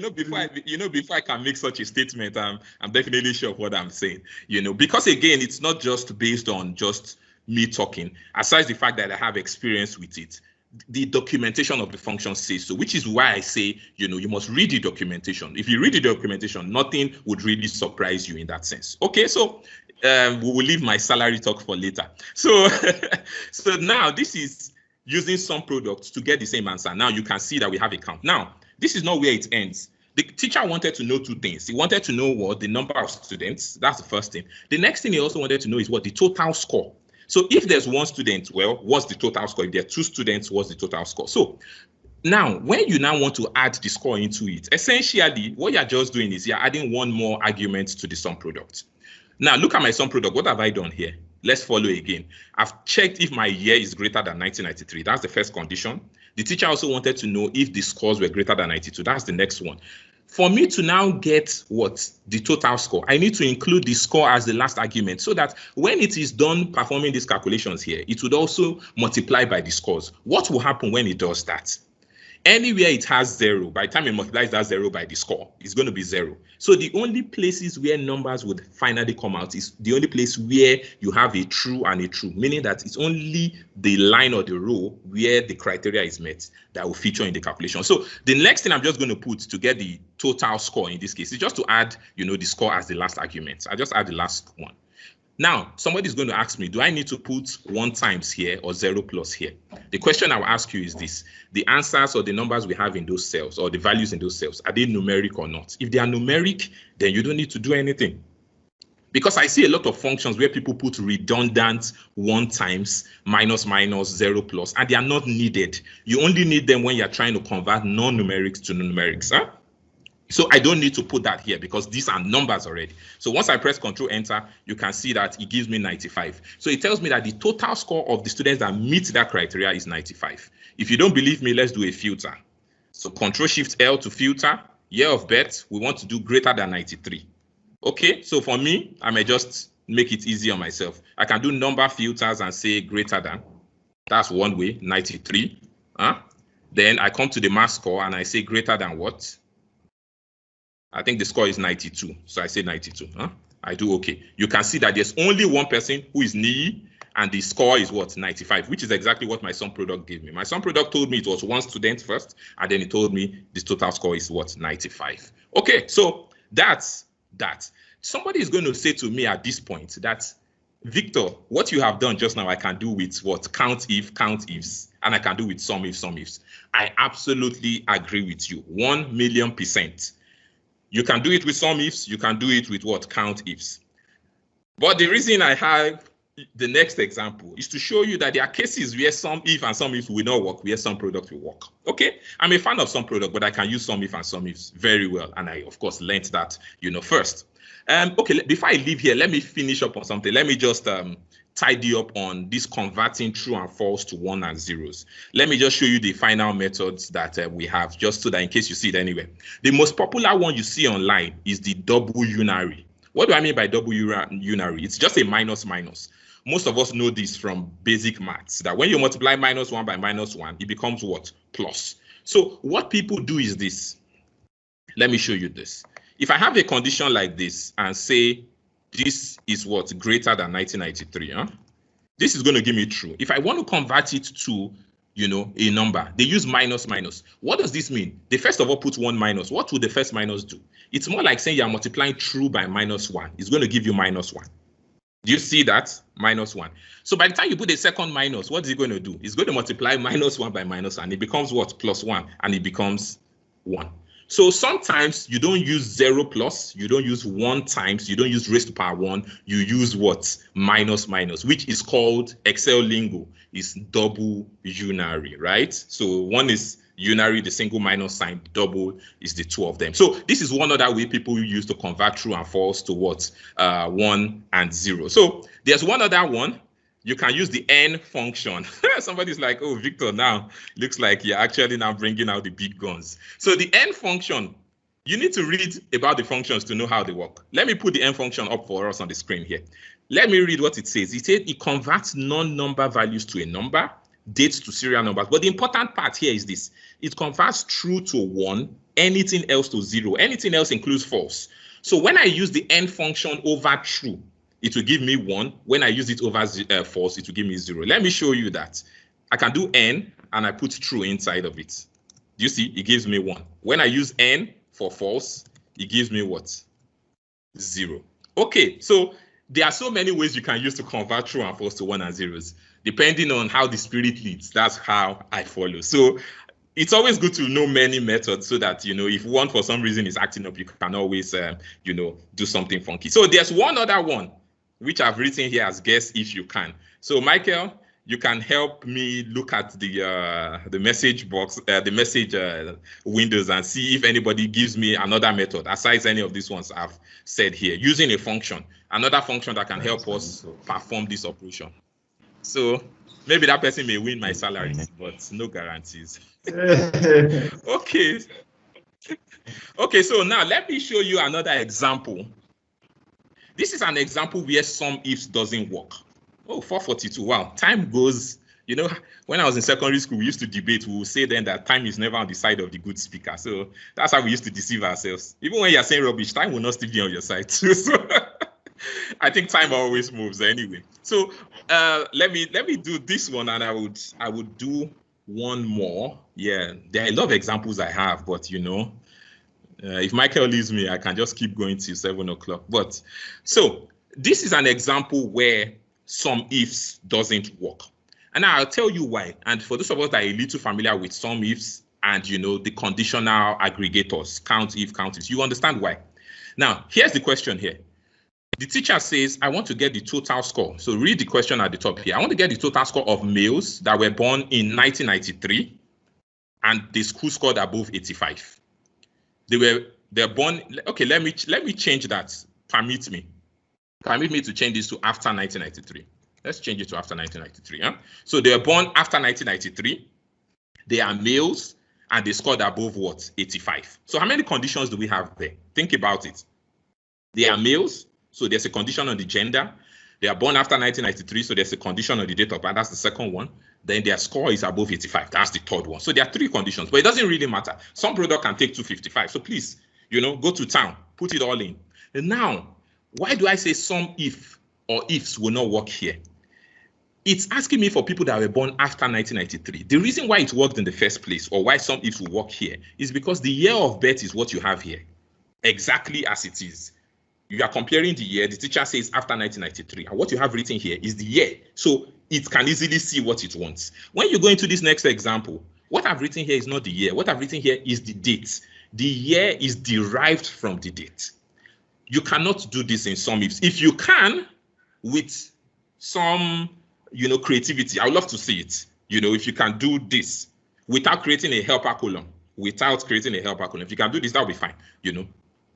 know before I can make such a statement, I'm definitely sure of what I'm saying. Because again, it's not just based on just me talking. Aside the fact that I have experience with it, the documentation of the function says so, which is why I say, you must read the documentation. If you read the documentation, nothing would really surprise you in that sense. Okay, so we will leave my salary talk for later. So, so now this is using SUMPRODUCT to get the same answer. Now you can see that we have a count. Now, this is not where it ends. The teacher wanted to know 2 things. He wanted to know what the number of students. That's the first thing. The next thing he also wanted to know is what the total score. So if there's 1 student, well, what's the total score? If there are 2 students, what's the total score? So now, when you now want to add the score into it, essentially, what you're just doing is you're adding 1 more argument to the SUMPRODUCT. Now, look at my SUMPRODUCT. What have I done here? Let's follow again. I've checked if my year is greater than 1993. That's the first condition. The teacher also wanted to know if the scores were greater than 92. That's the next one. For me to now get the total score, I need to include the score as the last argument so that when it is done performing these calculations here, it would also multiply by the scores. What will happen when it does that? Anywhere it has 0, by the time it multiplies that 0 by the score, it's going to be 0. So the only places where numbers would finally come out is the only place where you have a true and a true, meaning that it's only the line or the row where the criteria is met that will feature in the calculation. So the next thing I'm just going to put to get the total score in this case is just to add, the score as the last argument. I just add the last one. Now, somebody's going to ask me, do I need to put 1 times here or 0 plus here? The question I will ask you is this: the answers or the numbers we have in those cells or the values in those cells, are they numeric or not? If they are numeric, then you don't need to do anything. Because I see a lot of functions where people put redundant 1 times, minus, 0 plus, and they are not needed. You only need them when you're trying to convert non-numerics to numerics. Huh? So I don't need to put that here because these are numbers already. So once I press Control Enter, you can see that it gives me 95. So it tells me that the total score of the students that meet that criteria is 95. If you don't believe me, let's do a filter. So Control Shift L to filter. Year of birth, we want to do greater than 93. Okay, so for me, I may just make it easy on myself. I can do number filters and say greater than. That's one way, 93. Then I come to the mass score and I say greater than what? I think the score is 92, so I say 92. I do okay. You can see that there's only 1 person who is NIE, and the score is what? 95, which is exactly what my SUMPRODUCT gave me. My SUMPRODUCT told me it was 1 student first, and then it told me the total score is what? 95. Okay, so that's that. Somebody is going to say to me at this point that, Victor, what you have done just now, I can do with what? Count ifs, and I can do with SUMIFs. I absolutely agree with you, 1,000,000%. You can do it with SUMIFs, you can do it with what? Count ifs. But the reason I have the next example is to show you that there are cases where SUMIF and SUMIFs will not work, where SUMPRODUCT will work. Okay, I'm a fan of SUMPRODUCT, but I can use SUMIF and SUMIFs very well, and I of course learned that first. Okay, before I leave here, let me finish up on something. Let me just tidy up on this converting true and false to 1 and 0s. Let me just show you the final methods that we have, just so that in case you see it anywhere. The most popular one you see online is the double unary. What do I mean by double unary? It's just a minus. Most of us know this from basic maths, that when you multiply -1 by -1, it becomes what? Plus. So what people do is this. Let me show you this. If I have a condition like this and say this is what? Greater than 1993. This is going to give me true. If I want to convert it to, a number, they use minus. What does this mean? They first of all put 1 minus. What would the first minus do? It's more like saying you're multiplying true by -1. It's going to give you -1. Do you see that? -1. So by the time you put a second minus, what is it going to do? It's going to multiply -1 by -1, and it becomes what? +1, and it becomes 1. So sometimes you don't use 0 plus, you don't use 1 times, you don't use raised to power 1, you use what? Minus, which is called Excel lingo, is double unary, right? So one is unary, the single minus sign, double is the two of them. So this is one other way people use to convert true and false to what? 1 and 0. So there's one other one. You can use the n function. Somebody's like, oh, Victor, now looks like you're actually now bringing out the big guns. So the n function, you need to read about the functions to know how they work. Let me put the n function up for us on the screen here. Let me read what it says. It says it converts non-number values to a number, dates to serial numbers. But the important part here is this. It converts true to 1, anything else to 0. Anything else includes false. So when I use the n function over true, it will give me 1. When I use it over false, it will give me 0. Let me show you that. I can do n and I put true inside of it. Do you see? It gives me 1. When I use n for false, it gives me what? 0. Okay, so there are so many ways you can use to convert true and false to 1 and 0s. Depending on how the spirit leads, that's how I follow. So it's always good to know many methods so that, you know, if one for some reason is acting up, you can always, you know, do something funky. So there's one other one, which I've written here as guess if you can. So Michael, you can help me look at the message box, the message windows, and see if anybody gives me another method aside any of these ones I've said here, using a function, another function that can help us perform this operation. So maybe that person may win my salary, but no guarantees. Okay. Okay, so now let me show you another example. This is an example where some ifs doesn't work. Oh, 4:42. Wow, time goes. You know, when I was in secondary school, we used to debate. We would say then that time is never on the side of the good speaker. So that's how we used to deceive ourselves. Even when you're saying rubbish, time will not still be on your side too. So I think time always moves anyway. So let me do this one, and I would do one more. Yeah, there are a lot of examples I have, but you know, if Michael leaves me, I can just keep going till 7 o'clock. But so this is an example where some ifs doesn't work. And I'll tell you why. And for those of us that are a little familiar with some ifs and, you know, the conditional aggregators, count if, you understand why. Now, here's the question here. The teacher says, I want to get the total score. So read the question at the top here. I want to get the total score of males that were born in 1993 and the school scored above 85. They're born. Okay, let me change that. Permit me to change this to after 1993. Let's change it to after 1993. Huh? So they are born after 1993. They are males and they scored above what? 85. So how many conditions do we have there? Think about it. They are males, so there's a condition on the gender. They are born after 1993, so there's a condition on the date of birth. That's the second one. Then their score is above 85. That's the third one. So there are 3 conditions, but it doesn't really matter. Some product can take 255. So please, you know, go to town, put it all in. And now, why do I say some if or ifs will not work here? It's asking me for people that were born after 1993. The reason why it worked in the first place, or why some ifs will work here, is because the year of birth is what you have here, exactly as it is. You are comparing the year. The teacher says after 1993, and what you have written here is the year. So it can easily see what it wants. When you go into this next example, what I've written here is not the year. What I've written here is the date. The year is derived from the date. You cannot do this in some ifs. If you can, with some, you know, creativity, I would love to see it. You know, if you can do this without creating a helper column, if you can do this, that'll be fine. You know,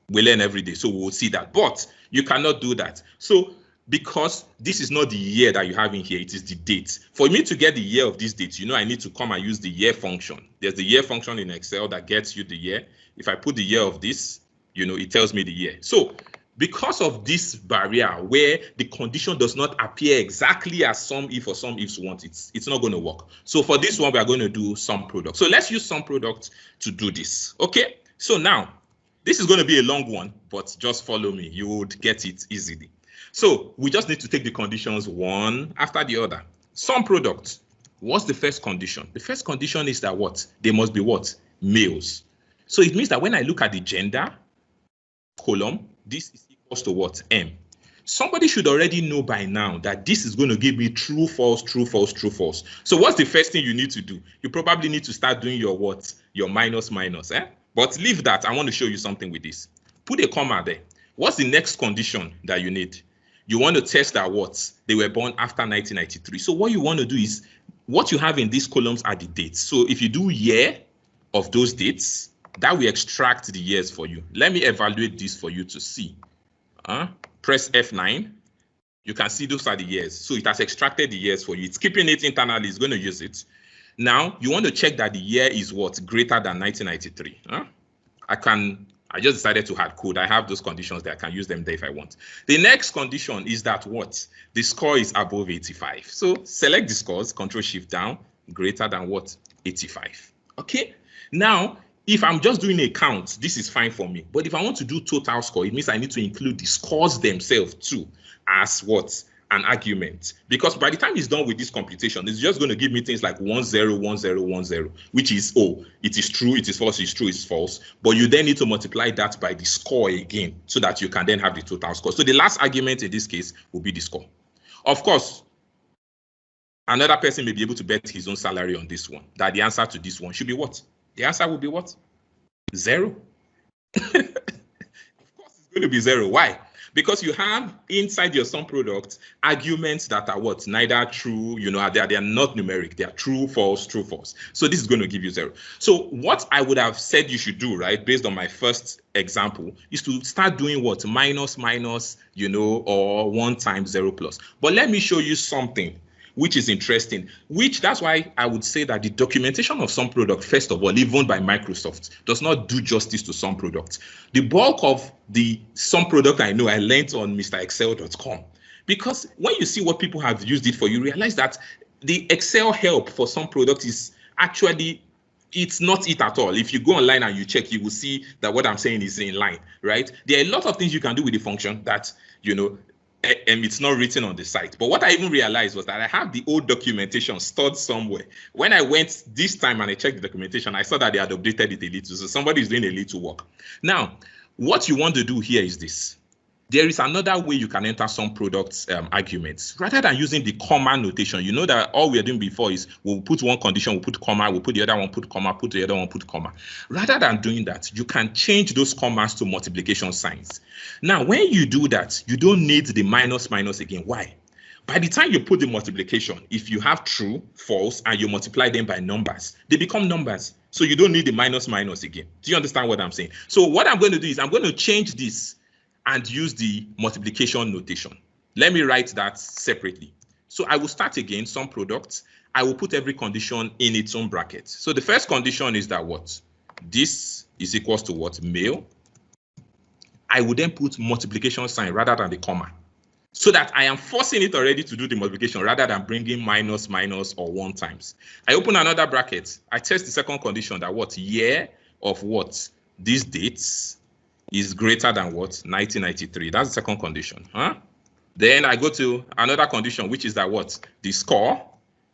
we learn every day, so we'll see that. But you cannot do that. So because this is not the year that you have in here, it is the date. For me to get the year of this date, you know, I need to come and use the year function. There's the year function in Excel that gets you the year. If I put the year of this, you know, it tells me the year. So because of this barrier where the condition does not appear exactly as some if or some ifs want, it's not going to work. So for this one, we are going to do some product. So let's use some product to do this. Okay. So now this is going to be a long one, but just follow me. You would get it easily. So we just need to take the conditions one after the other. Some product. What's the first condition? The first condition is that what? They must be what? Males. So it means that when I look at the gender column, this is equals to what? M. somebody should already know by now that this is going to give me true, false, true, false, true, false. So what's the first thing you need to do? You probably need to start doing your what? Your minus, minus. But leave that. I want to show you something with this. Put a comma there. What's the next condition that you need? You want to test that what? They were born after 1993. So what you want to do is, what you have in these columns are the dates. So if you do year of those dates, that will extract the years for you. Let me evaluate this for you to see. Press F9. You can see those are the years. So it has extracted the years for you. It's keeping it internally. It's going to use it. Now, you want to check that the year is what? Greater than 1993. I just decided to add code. I have those conditions there. I can use them there if I want. The next condition is that what? The score is above 85. So select the scores, Control Shift down, greater than what? 85. Okay. Now, if I'm just doing a count, this is fine for me. But if I want to do total score, it means I need to include the scores themselves too as what? An argument. Because by the time it's done with this computation, it's just going to give me things like 10, 10, 10, which is, oh, it is true, it is false, it's true, it's false. But you then need to multiply that by the score again so that you can then have the total score. So the last argument in this case will be the score. Of course, another person may be able to bet his own salary on this one, that the answer to this one should be what? The answer will be what? 0. Of course, it's going to be 0. Why? Because you have inside your sum product arguments that are what? Neither true, they are not numeric. They are true, false, true, false. So this is going to give you 0. So what I would have said you should do, right, based on my first example, is to start doing what? Minus, minus, or 1 times 0 plus. But let me show you something which is interesting, that's why I would say that the documentation of SUMPRODUCT, first of all, even by Microsoft, does not do justice to SUMPRODUCT. The bulk of the SUMPRODUCT I know, I learned on MrExcel.com. Because when you see what people have used it for, you realize that the Excel help for SUMPRODUCT is actually, it's not it at all. If you go online and you check, you will see that what I'm saying is in line, right? There are a lot of things you can do with the function that, and it's not written on the site. But what I even realized was that I have the old documentation stored somewhere. When I went this time and I checked the documentation, I saw that they had updated it a little. So somebody is doing a little work. Now, what you want to do here is this. There is another way you can enter SUMPRODUCT arguments. Rather than using the comma notation, you know that all we are doing before is we'll put one condition, we'll put comma, we'll put the other one, put comma, put the other one, put comma. Rather than doing that, you can change those commas to multiplication signs. Now, when you do that, you don't need the minus, minus again. Why? By the time you put the multiplication, if you have true, false, and you multiply them by numbers, they become numbers. So you don't need the minus, minus again. Do you understand what I'm saying? So what I'm going to do is I'm going to change this and use the multiplication notation. Let me write that separately. So I will start again, SUMPRODUCT. I will put every condition in its own bracket. So the first condition is that what? This is equals to what? Male. I will then put multiplication sign rather than the comma, so that I am forcing it already to do the multiplication rather than bringing minus, minus, or 1 times. I open another bracket. I test the second condition that what? Year of what? These dates is greater than what? 1993. That's the second condition. Then I go to another condition, which is that what? The score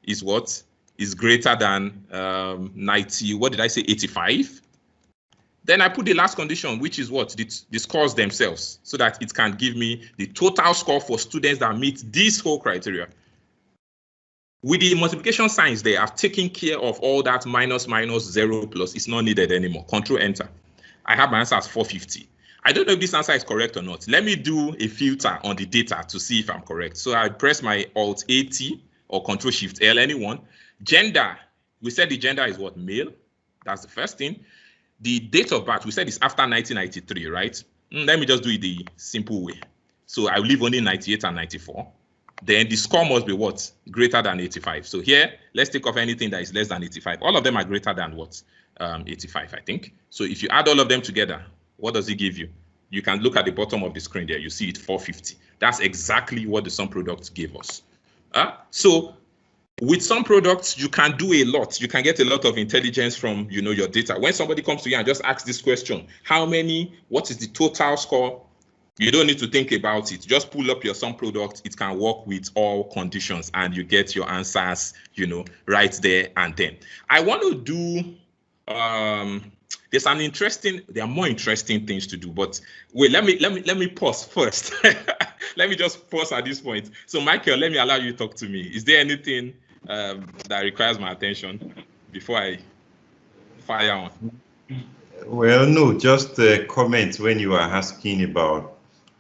is what? Is greater than 90. What did I say? 85. Then I put the last condition, which is what? The scores themselves, so that it can give me the total score for students that meet this whole criteria. With the multiplication signs there, I've taken care of all that minus, minus, 0 plus. It's not needed anymore. Control Enter. I have my answer as 450. I don't know if this answer is correct or not. Let me do a filter on the data to see if I'm correct. So I press my Alt-AT or Control-Shift-L, anyone. Gender, we said the gender is what? Male. That's the first thing. The date of birth, we said is after 1993, right? Let me just do it the simple way. So I leave only 98 and 94. Then the score must be what? Greater than 85. So here, let's take off anything that is less than 85. All of them are greater than what? 85, I think. So if you add all of them together, what does it give you? You can look at the bottom of the screen there. You see it 450. That's exactly what the SUMPRODUCT gave us. So with SUMPRODUCT, you can do a lot. You can get a lot of intelligence from your data. When somebody comes to you and just asks this question, what is the total score? You don't need to think about it. Just pull up your SUMPRODUCT. It can work with all conditions and you get your answers, right there and then. I want to do there are more interesting things to do, but wait, let me pause first. let me just pause at this point. So Michael, let me allow you to talk to me. Is there anything that requires my attention before I fire on? Well, no, just comment when you are asking about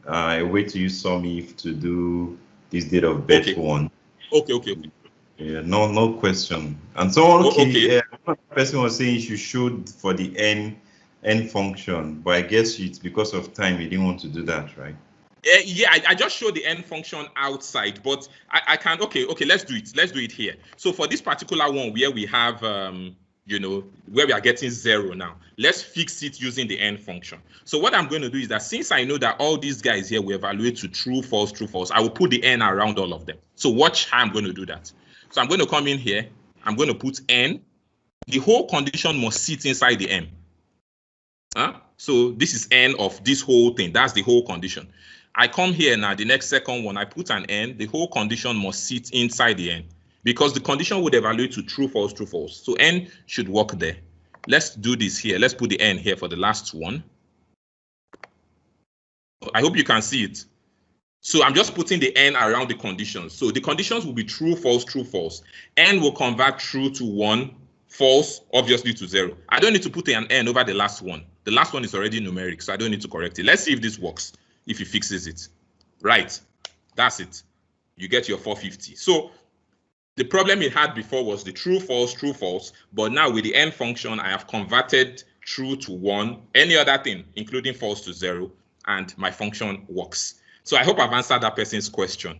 a way to use SUMIF to do this date of birth one. Okay. Yeah, no question. And someone, one person was saying you should for the n function, but I guess it's because of time you didn't want to do that, right? Yeah, I just showed the n function outside, but I can. Okay, let's do it. Let's do it here. So for this particular one where we have, where we are getting 0 now, let's fix it using the n function. So what I'm going to do is that since I know that all these guys here will evaluate to true, false, I will put the n around all of them. So watch how I'm going to do that. So I'm going to come in here. I'm going to put n. The whole condition must sit inside the n. So this is n of this whole thing. That's the whole condition. I come here now, the next second one, I put an n. The whole condition must sit inside the n because the condition would evaluate to true, false. So n should work there. Let's do this here. Let's put the n here for the last one. I hope you can see it. So I'm just putting the n around the conditions. So the conditions will be true, false. N will convert true to 1, false, obviously to 0. I don't need to put an n over the last one. The last one is already numeric, so I don't need to correct it. Let's see if this works, if he fixes it. Right, that's it. You get your 450. So the problem it had before was the true, false, but now with the n function, I have converted true to 1, any other thing, including false to 0, and my function works. So I hope I've answered that person's question.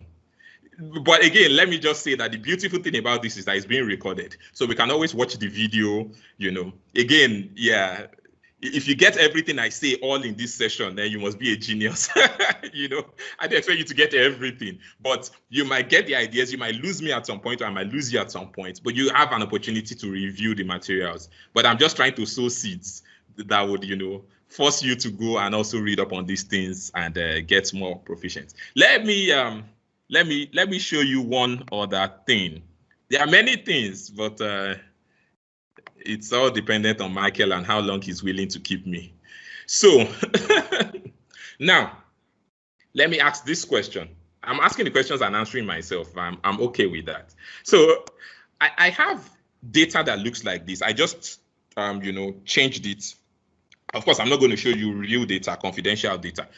But again, let me just say that the beautiful thing about this is that it's being recorded. So we can always watch the video, Again, yeah, if you get everything I say all in this session, then you must be a genius. I don't expect you to get everything, but you might get the ideas. You might lose me at some point, or I might lose you at some point, but you have an opportunity to review the materials. But I'm just trying to sow seeds that would, force you to go and also read up on these things and get more proficient. Let me show you one other thing. There are many things, but it's all dependent on Michael and how long he's willing to keep me. So now, let me ask this question. I'm asking the questions and answering myself. I'm okay with that. So I have data that looks like this. I just changed it. Of course, I'm not going to show you real data, confidential data.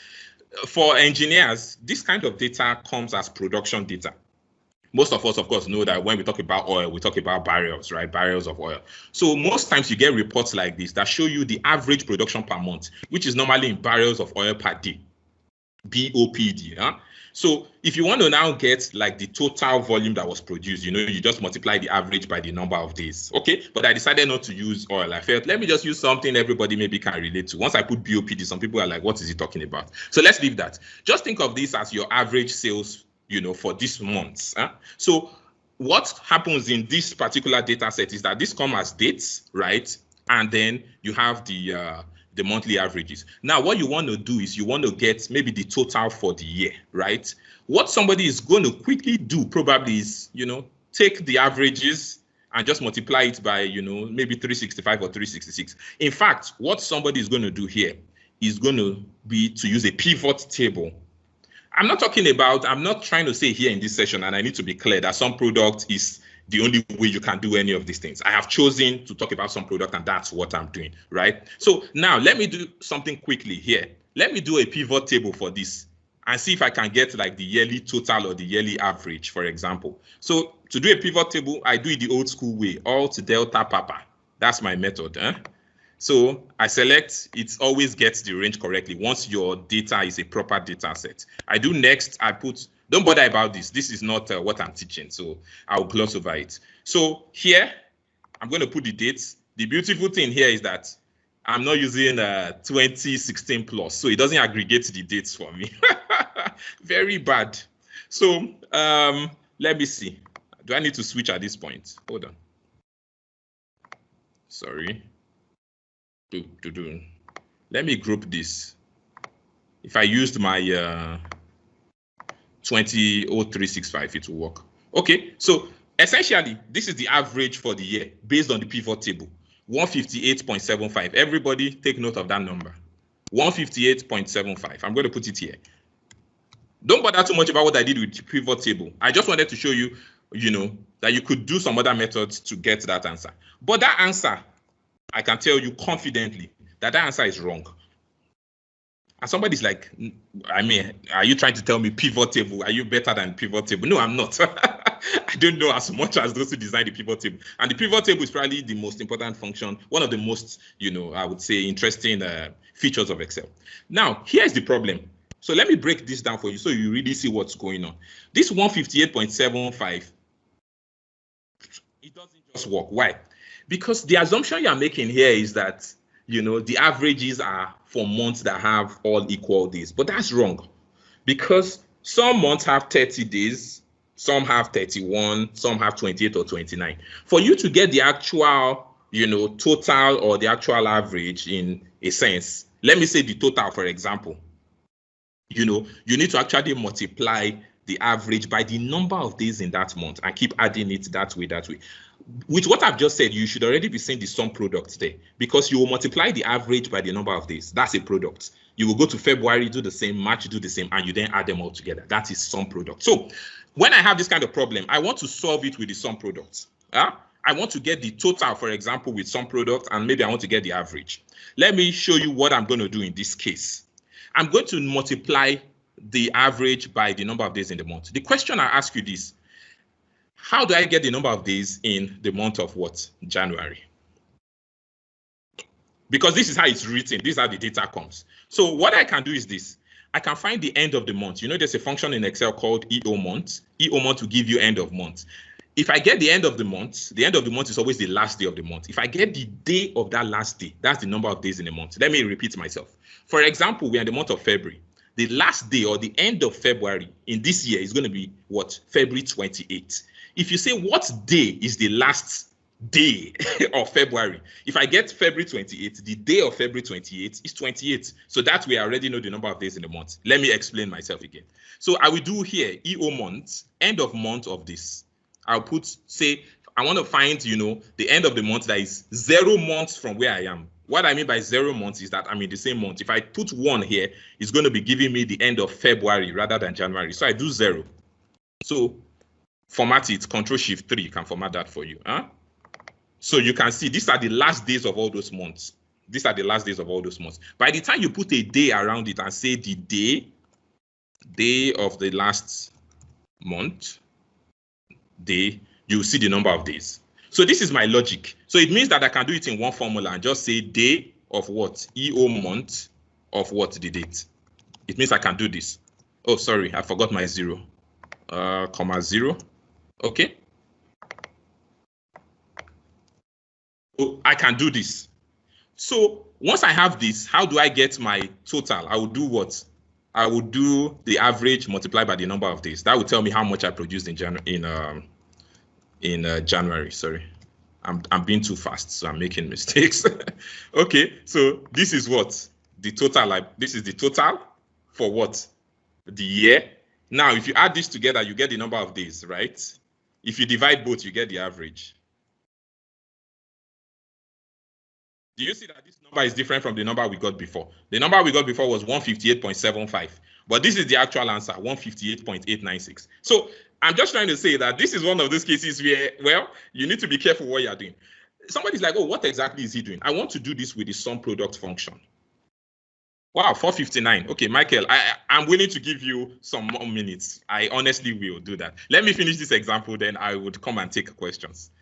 For engineers, this kind of data comes as production data. Most of us, of course, know that when we talk about oil, we talk about barrels, right? Barrels of oil. So most times you get reports like this that show you the average production per month, which is normally in barrels of oil per day, BOPD. So if you want to now get like the total volume that was produced, you just multiply the average by the number of days. Okay, but I decided not to use oil. I felt, let me just use something everybody maybe can relate to. Once I put BOPD, some people are like, what is he talking about? So let's leave that. Just think of this as your average sales, for this month. So what happens in this particular data set is that this comes as dates, right? And then you have the monthly averages. Now, what you want to do is you want to get maybe the total for the year, right? What somebody is going to quickly do probably is, take the averages and just multiply it by, maybe 365 or 366. In fact, what somebody is going to do here is going to be to use a pivot table. I'm not trying to say here in this session, and I need to be clear that SUMPRODUCT is the only way you can do any of these things. I have chosen to talk about SUMPRODUCT, and that's what I'm doing, right? So now let me do something quickly here. Let me do a pivot table for this and see if I can get like the yearly total or the yearly average, for example. So to do a pivot table, I do it the old school way, all to delta papa. That's my method. So I select, it always gets the range correctly once your data is a proper data set. I do next, I put, don't bother about this. This is not what I'm teaching, so I'll gloss over it. So here, I'm going to put the dates. The beautiful thing here is that I'm not using 2016 plus, so it doesn't aggregate the dates for me. Very bad. So let me see. Do I need to switch at this point? Hold on. Sorry. Let me group this. If I used my 200365, it will work. Okay, so essentially, this is the average for the year based on the pivot table. 158.75. Everybody take note of that number. 158.75. I'm going to put it here. Don't bother too much about what I did with the pivot table. I just wanted to show you, that you could do some other methods to get that answer. But that answer, I can tell you confidently that answer is wrong. And somebody's like, I mean, are you trying to tell me pivot table? Are you better than pivot table? No, I'm not. I don't know as much as those who design the pivot table. And the pivot table is probably the most important function, one of the most, I would say, interesting features of Excel. Now, here's the problem. So let me break this down for you so you really see what's going on. This 158.75, it doesn't just work. Why? Because the assumption you're making here is that, the averages are for months that have all equal days. But that's wrong, because some months have 30 days, some have 31, some have 28 or 29. For you to get the actual, total or the actual average in a sense, let me say the total, for example, you need to actually multiply the average by the number of days in that month and keep adding it that way. With what I've just said, you should already be seeing the sum product there, because you will multiply the average by the number of days. That's a product. You will go to February, do the same, March, do the same, and you then add them all together. That is sum product. So when I have this kind of problem, I want to solve it with the sum product. I want to get the total, for example, with sum product, and maybe I want to get the average. Let me show you what I'm going to do in this case. I'm going to multiply the average by the number of days in the month. The question I ask you this: how do I get the number of days in the month of what? January. Because this is how it's written. This is how the data comes. So what I can do is this. I can find the end of the month. There's a function in Excel called EO month. EO month will give you end of month. If I get the end of the month is always the last day of the month. If I get the day of that last day, that's the number of days in a month. Let me repeat myself. For example, we're in the month of February. The last day or the end of February in this year is going to be what? February 28th. If you say what day is the last day of February, if I get February 28th, the day of February 28th is 28. So that way I already know the number of days in the month. Let me explain myself again. So I will do here EO month, end of month of this. I'll put, say, I want to find, the end of the month that is 0 months from where I am. What I mean by 0 months is that I'm in the same month. If I put 1 here, it's going to be giving me the end of February rather than January. So I do 0. So format it, Control-Shift-3 can format that for you. So you can see these are the last days of all those months. These are the last days of all those months. By the time you put a day around it and say the day of the last month, you'll see the number of days. So this is my logic. So it means that I can do it in one formula and just say day of what? EO month of what? The date. It means I can do this. Oh, sorry, I forgot my 0. Comma 0. Okay. Oh, I can do this. So once I have this, how do I get my total? I will do what? I will do the average multiplied by the number of days. That will tell me how much I produced in January. Sorry, I'm being too fast, so I'm making mistakes. Okay, so this is what the total. This is the total for what? The year. Now, if you add this together, you get the number of days, right? If you divide both, you get the average. Do you see that this number is different from the number we got before? The number we got before was 158.75, but this is the actual answer, 158.896. So I'm just trying to say that this is one of those cases where, well, you need to be careful what you're doing. Somebody's like, oh, what exactly is he doing? I want to do this with the sum product function. Wow, 459. Okay, Michael, I'm willing to give you some more minutes. I honestly will do that. Let me finish this example, then I would come and take questions.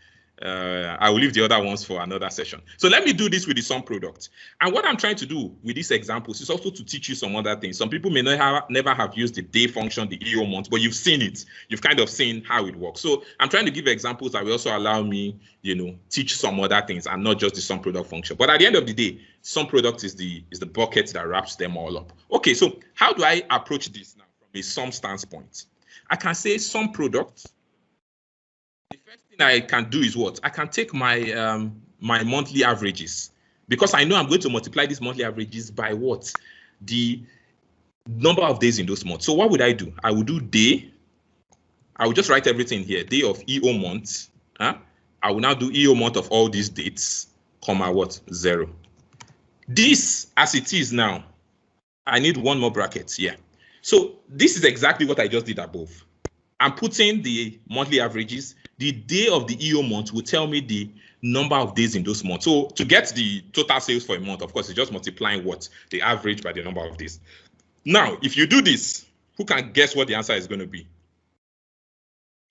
I will leave the other ones for another session. So let me do this with the sum product. And what I'm trying to do with these examples is also to teach you some other things. Some people may never have used the day function, the EO month, but you've seen it. You've kind of seen how it works. So I'm trying to give examples that will also allow me, teach some other things and not just the sum product function. But at the end of the day, sum product is the bucket that wraps them all up. Okay, so how do I approach this now from a sum standpoint? I can say sum product. The first thing I can do is what? I can take my my monthly averages, because I know I'm going to multiply these monthly averages by what? The number of days in those months. So what would I do? I would do day. I will just write everything here. Day of EO month. I will now do EO month of all these dates, comma what? 0. This, as it is now, I need one more bracket here. So this is exactly what I just did above. I'm putting the monthly averages. The day of the EO month will tell me the number of days in those months. So to get the total sales for a month, of course, it's just multiplying what the average by the number of days. Now, if you do this, who can guess what the answer is going to be?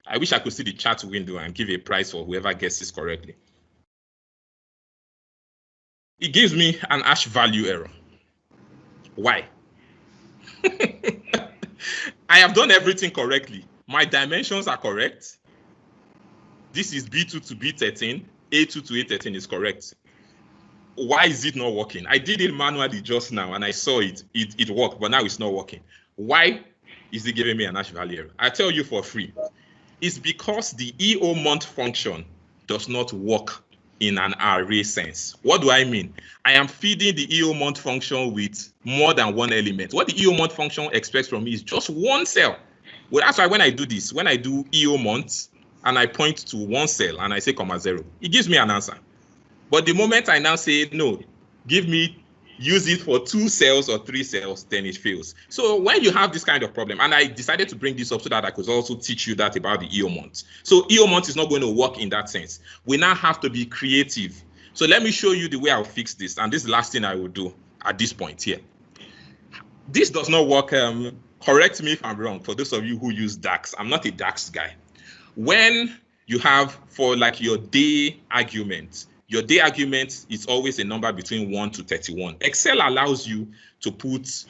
I wish I could see the chat window and give a prize for whoever guesses correctly. It gives me an hash value error. Why? I have done everything correctly. My dimensions are correct. This is B2 to B13. A2 to A13 is correct. Why is it not working? I did it manually just now and I saw it. It worked, but now it's not working. Why is it giving me an hash value error? I tell you for free. It's because the EO month function does not work in an array sense. What do I mean? I am feeding the EO month function with more than one element. What the EO month function expects from me is just one cell. Well, that's why when I do this, when I do EO months and I point to one cell and I say comma 0, it gives me an answer. But the moment I now say, no, use it for 2 cells or 3 cells, then it fails. So when you have this kind of problem, and I decided to bring this up so that I could also teach you that about the EO month. So EO month is not going to work in that sense. We now have to be creative. So let me show you the way I'll fix this. And this is the last thing I will do at this point here. This does not work. Correct me if I'm wrong, for those of you who use DAX. I'm not a DAX guy. When you have, for like your day argument is always a number between 1 to 31. Excel allows you to put,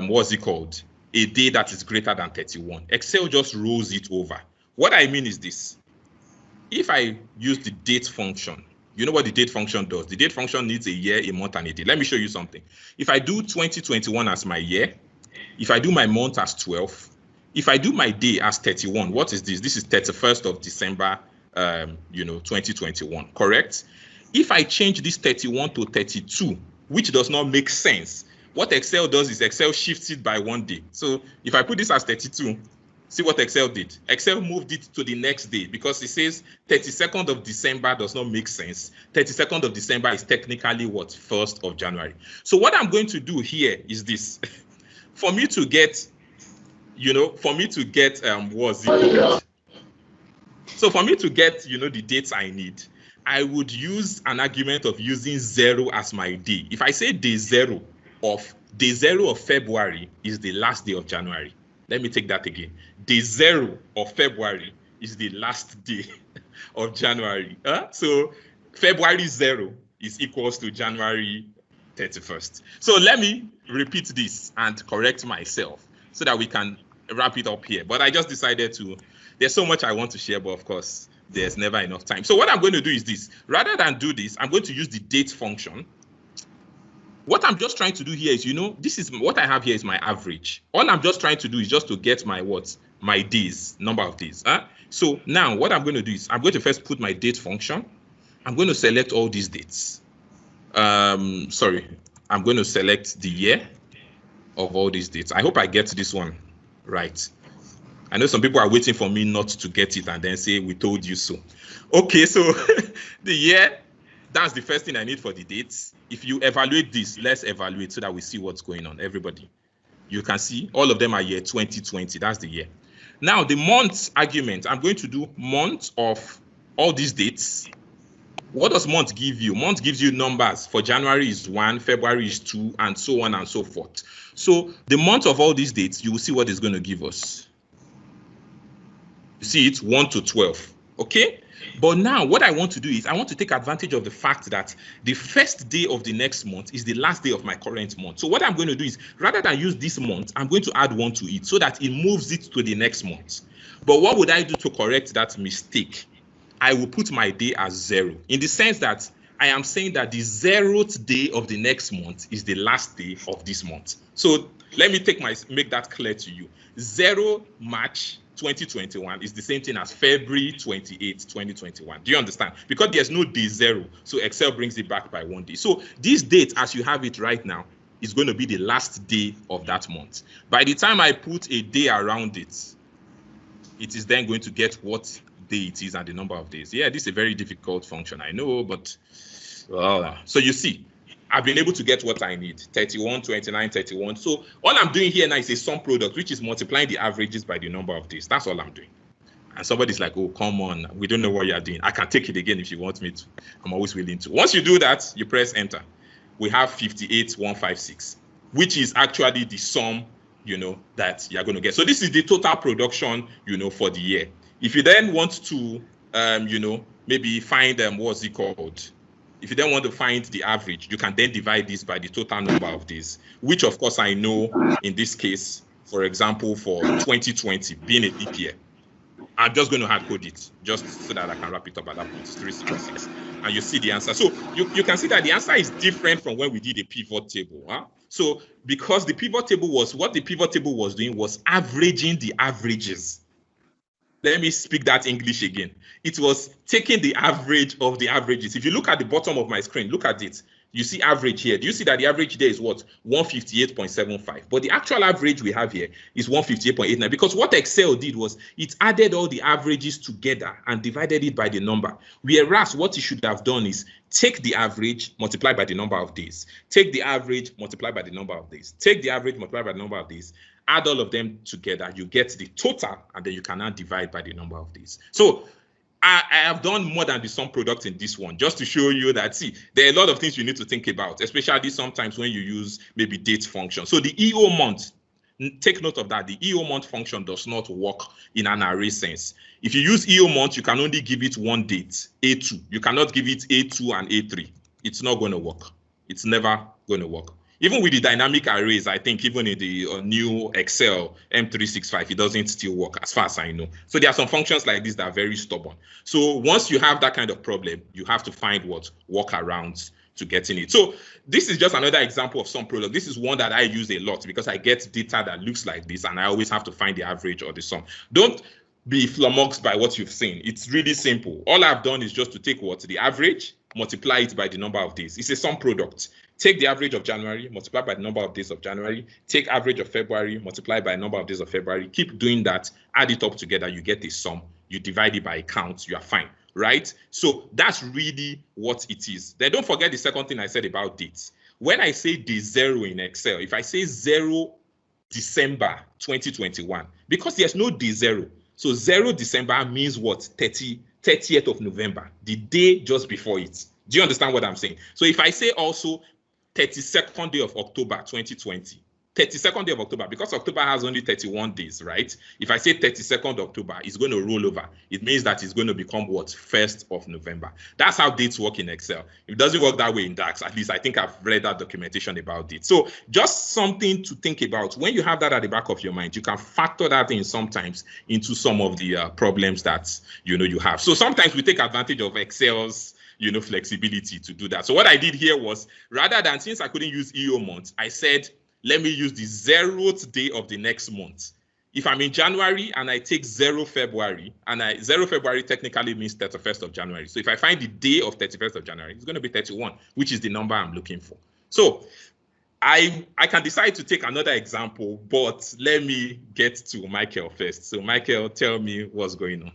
what's it called? A day that is greater than 31. Excel just rolls it over. What I mean is this. If I use the date function, you know what the date function does? The date function needs a year, a month, and a day. Let me show you something. If I do 2021 as my year, if I do my month as 12, if I do my day as 31, what is this? This is 31st of December, 2021, correct? If I change this 31 to 32, which does not make sense, what Excel does is Excel shifts it by 1 day. So if I put this as 32, see what Excel did. Excel moved it to the next day because it says 32nd of December does not make sense. 32nd of December is technically what? 1st of January. So what I'm going to do here is this. For me to get, what's it called? So for me to get, the dates I need, I would use an argument of using 0 as my day. If I say day 0 of February is the last day of January. Let me take that again. Day 0 of February is the last day of January. So February 0 is equals to January 31st. So let me repeat this and correct myself so that we can wrap it up here. But I just decided there's so much I want to share, but of course, there's never enough time. So what I'm going to do is this. Rather than do this, I'm going to use the date function. What I'm just trying to do here is, this is what I have here is my average. All I'm just trying to do is just to get my my days, number of days. So now what I'm going to do is I'm going to first put my date function. I'm going to select all these dates. I'm going to select the year of all these dates. I hope I get this one right. I know some people are waiting for me not to get it and then say, we told you so. Okay, so the year, that's the first thing I need for the dates. If you evaluate this, let's evaluate so that we see what's going on, everybody. You can see all of them are year 2020, that's the year. Now, the month argument, I'm going to do month of all these dates. What does month give you? Month gives you numbers. For January is 1, February is 2, and so on and so forth. So the month of all these dates, you will see what it's going to give us. You see it's 1 to 12, okay? But now what I want to do is I want to take advantage of the fact that the first day of the next month is the last day of my current month. So what I'm going to do is rather than use this month, I'm going to add 1 to it so that it moves it to the next month. But what would I do to correct that mistake? I will put my day as 0 in the sense that I am saying that the 0th day of the next month is the last day of this month. So let me make that clear to you. 0 March 2021 is the same thing as February 28, 2021. Do you understand? Because there's no day 0, so Excel brings it back by 1 day. So this date, as you have it right now, is going to be the last day of that month. By the time I put a day around it, it is then going to get what day it is and the number of days. Yeah, this is a very difficult function, I know, but so you see, I've been able to get what I need, 31, 29, 31. So all I'm doing here now is a sum product, which is multiplying the averages by the number of days. That's all I'm doing. And somebody's like, oh, come on, we don't know what you're doing. I can take it again if you want me to. I'm always willing to. Once you do that, you press enter. We have 58,156, which is actually the sum, that you're going to get. So this is the total production, for the year. If you then want to, maybe find what's it called? If you then want to find the average, you can then divide this by the total number of days, which of course I know in this case, for example, for 2020 being a leap year, I'm just going to hard code it just so that I can wrap it up at that point. It's 366, and you see the answer. So you can see that the answer is different from when we did a pivot table. So because the pivot table was doing was averaging the averages. Let me speak that English again. It was taking the average of the averages. If you look at the bottom of my screen, look at it. You see average here. Do you see that the average there is what? 158.75. But the actual average we have here is 158.89, because what Excel did was it added all the averages together and divided it by the number. Whereas what it should have done is take the average, multiply by the number of days. Take the average, multiply by the number of days. Take the average, multiply by the number of days. Add all of them together, you get the total, and then you can now divide by the number of days. So I have done more than the sum product in this one, just to show you that, see, there are a lot of things you need to think about, especially sometimes when you use maybe date function. So the EO month, take note of that. The EO month function does not work in an array sense. If you use EO month, you can only give it one date, A2. You cannot give it A2 and A3. It's not going to work. It's never going to work. Even with the dynamic arrays, I think even in the new Excel M365, it doesn't still work as far as I know. So there are some functions like this that are very stubborn. So once you have that kind of problem, you have to find workarounds to getting it. So this is just another example of sum product. This is one that I use a lot because I get data that looks like this, and I always have to find the average or the sum. Don't be flummoxed by what you've seen. It's really simple. All I've done is just to take the average, multiply it by the number of days. It's a sum product. Take the average of January, multiply by the number of days of January. Take average of February, multiply by the number of days of February. Keep doing that. Add it up together. You get a sum. You divide it by a count. You are fine, right? So that's really what it is. Then don't forget the second thing I said about dates. When I say day 0 in Excel, if I say 0 December 2021, because there's no day 0. So 0 December means what? 30th of November, the day just before it. Do you understand what I'm saying? So if I say also 32nd day of October 2020, 32nd day of October, because October has only 31 days, right? If I say 32nd October, it's going to roll over. It means that it's going to become what? 1st of November. That's how dates work in Excel. It doesn't work that way in DAX. At least I think I've read that documentation about it. So just something to think about. When you have that at the back of your mind, you can factor that in sometimes into some of the problems that you have. So sometimes we take advantage of Excel's flexibility to do that. So what I did here was, rather than, since I couldn't use EO month, I said, let me use the 0th day of the next month. If I'm in January and I take 0 February, and 0 February technically means 31st of January. So if I find the day of 31st of January, it's going to be 31, which is the number I'm looking for. So I can decide to take another example, but let me get to Michael first. So Michael, tell me what's going on.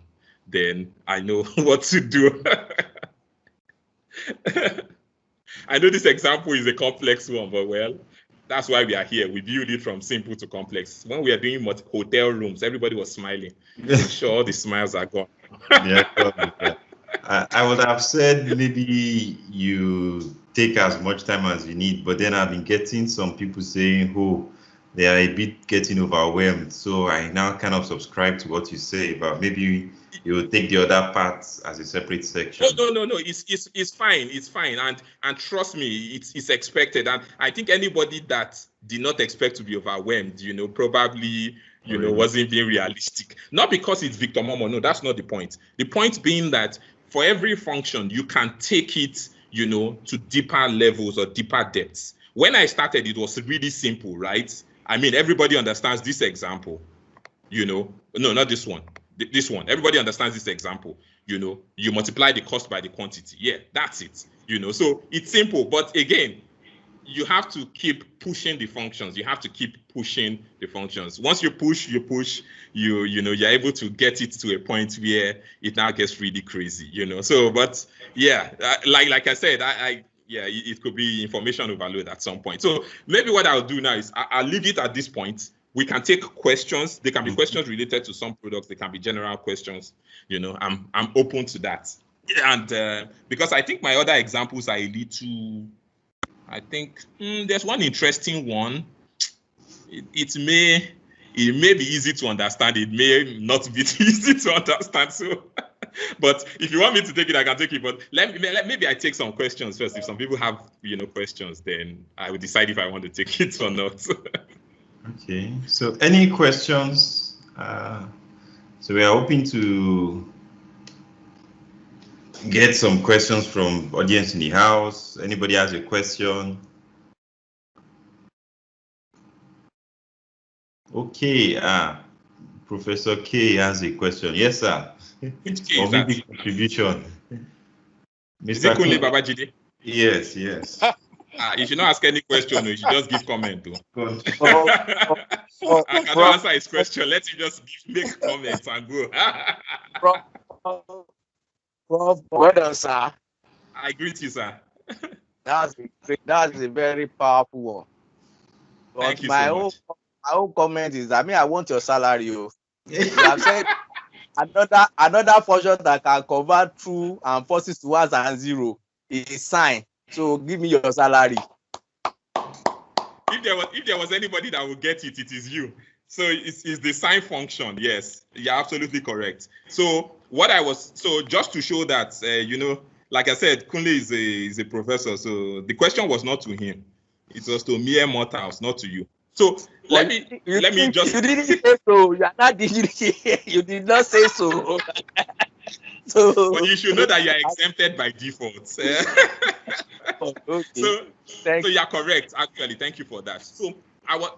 Then I know what to do. I know this example is a complex one, but well, that's why we are here. We build it from simple to complex. When we are doing hotel rooms, everybody was smiling. I'm sure all the smiles are gone. Yeah, probably. I would have said maybe you take as much time as you need, but then I've been getting some people saying, oh, they are a bit getting overwhelmed. So I now kind of subscribe to what you say, but maybe you will take the other parts as a separate section. No. It's fine. It's fine. And trust me, it's expected. And I think anybody that did not expect to be overwhelmed, probably, wasn't being realistic. Not because it's Victor Momoh. No, that's not the point. The point being that for every function, you can take it, to deeper levels or deeper depths. When I started, it was really simple, right? I mean, everybody understands this example, no, not this one. This one, everybody understands this example. You multiply the cost by the quantity. Yeah, that's it. So it's simple. But again, you have to keep pushing the functions. You have to keep pushing the functions. Once you push, you're able to get it to a point where it now gets really crazy. So, but yeah, like I said, yeah, it could be information overload at some point. So maybe what I'll do now is I'll leave it at this point. We can take questions. They can be questions related to some products. They can be general questions. You know, I'm open to that. And because I think my other examples are a little, I think there's one interesting one. It may be easy to understand. It may not be easy to understand. So, but if you want me to take it, I can take it. But maybe I take some questions first. If some people have questions, then I will decide if I want to take it or not. Okay. So any questions? So we are hoping to get some questions from audience in the house. Anybody has a question? Okay. Professor K has a question. Yes, sir. Or maybe contribution. Is it Kunle Babajide? Yes. You should not ask any question. You should just give comment. I cannot answer his question. Let him just make comments and go. Prof, well done, sir. I greet you, sir. That's a very powerful one. But thank you so much. My own comment is, I want your salary. You have said another function that can convert true and falses to ones and zero is sine. So give me your salary. If there was anybody that would get it, it is you. So it's the sine function. Yes, you're absolutely correct. So just to show that, like I said, Kunle is a professor. So the question was not to him. It was to mere mortals, not to you. So let me just. You didn't say so. You are not. You did not say so. But you should know that you are exempted by default. Okay. So you're correct. Actually, thank you for that. So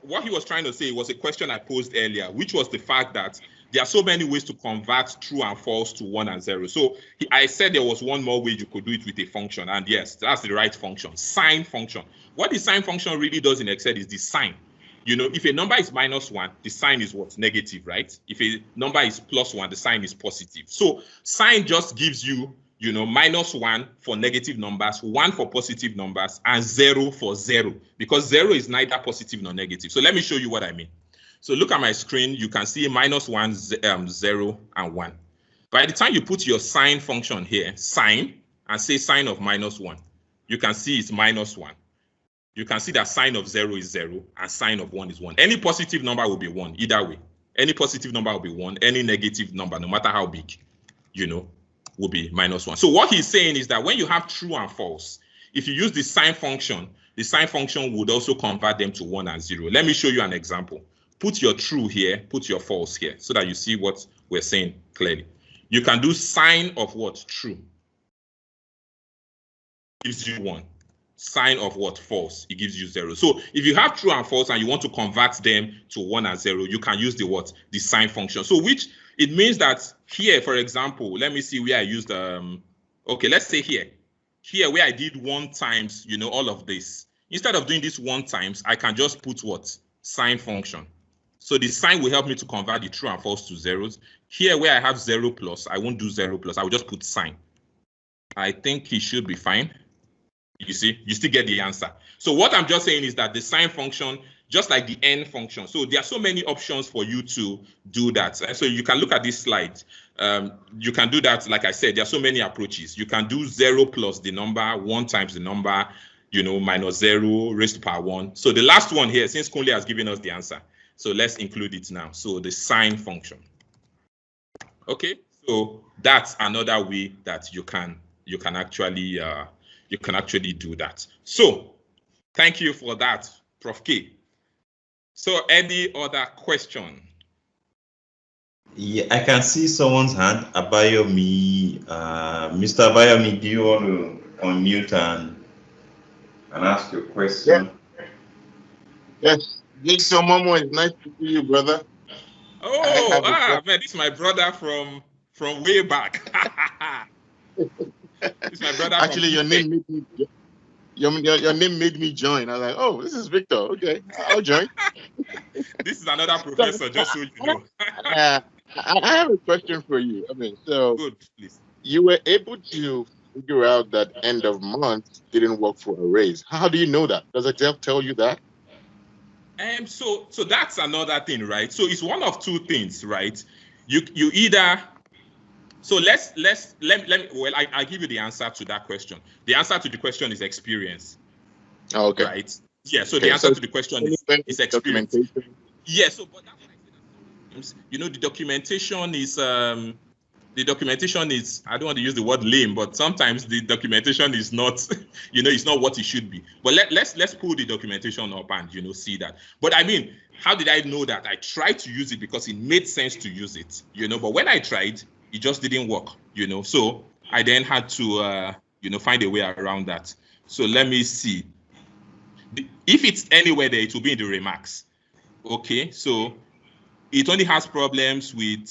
what he was trying to say was a question I posed earlier, which was the fact that there are so many ways to convert true and false to 1 and 0. So I said there was one more way you could do it with a function, and yes, that's the right function, sine function. What the sine function really does in Excel is the sign. If a number is -1, the sign is what? Negative, right? If a number is +1, the sign is positive. So sine just gives you, -1 for negative numbers, 1 for positive numbers, and 0 for 0, because 0 is neither positive nor negative. So let me show you what I mean. So look at my screen. You can see -1, 0, and 1. By the time you put your sine function here, sine, and say sine of -1, you can see it's -1. You can see that sine of 0 is 0 and sine of 1 is 1. Any positive number will be 1 either way. Any positive number will be 1. Any negative number, no matter how big, will be -1. So what he's saying is that when you have true and false, if you use the sine function would also convert them to 1 and 0. Let me show you an example. Put your true here, put your false here, so that you see what we're saying clearly. You can do sine of what? True. Gives you 1. Sine of what? False. It gives you 0. So if you have true and false and you want to convert them to 1 and 0, you can use the what? The sine function. So it means that here, for example, let me see where I used okay, let's say here where I did 1 times, all of this. Instead of doing this 1 times, I can just put what? Sine function. So the sign will help me to convert the true and false to zeros. Here where I have 0 plus, I won't do 0 plus. I will just put sine. I think it should be fine. You see, you still get the answer. So what I'm just saying is that the sine function, just like the n function, so there are so many options for you to do that. So you can look at this slide. You can do that, like I said, there are so many approaches. You can do 0 plus the number, 1 times the number, -0 raised to power 1. So the last one here, since Kunle has given us the answer, so let's include it now. So the sine function. Okay, so that's another way that you can actually do that. So thank you for that, Prof. K. So any other question? Yeah, I can see someone's hand. Abayomi, Mr. Abayomi, do you want to unmute and ask your question? Yes. Victor Momoh, it's nice to see you, brother. Oh, man, this is my brother from way back. This is my brother. Actually, your name made me. Your name made me join. I was like, oh, this is Victor. Okay, I'll join. This is another professor, just so you know. I have a question for you. So good, please. You were able to figure out that end of month didn't work for arrays? How do you know that? Does Excel tell you that? So that's another thing, right? So it's one of two things, right? You either, so let me, well, I give you the answer to that question. The answer to the question is experience. Oh, okay. Right. Yeah. So Okay, the answer so to the question is experience. documentation. Yeah. So, but that's why I say that the documentation is, I don't want to use the word lame, but sometimes the documentation is not, it's not what it should be. But let's pull the documentation up and see that. But I mean, how did I know that? I tried to use it because it made sense to use it, but when I tried, it just didn't work, So I then had to find a way around that. So let me see. If it's anywhere there, it will be in the remarks. Okay, so it only has problems with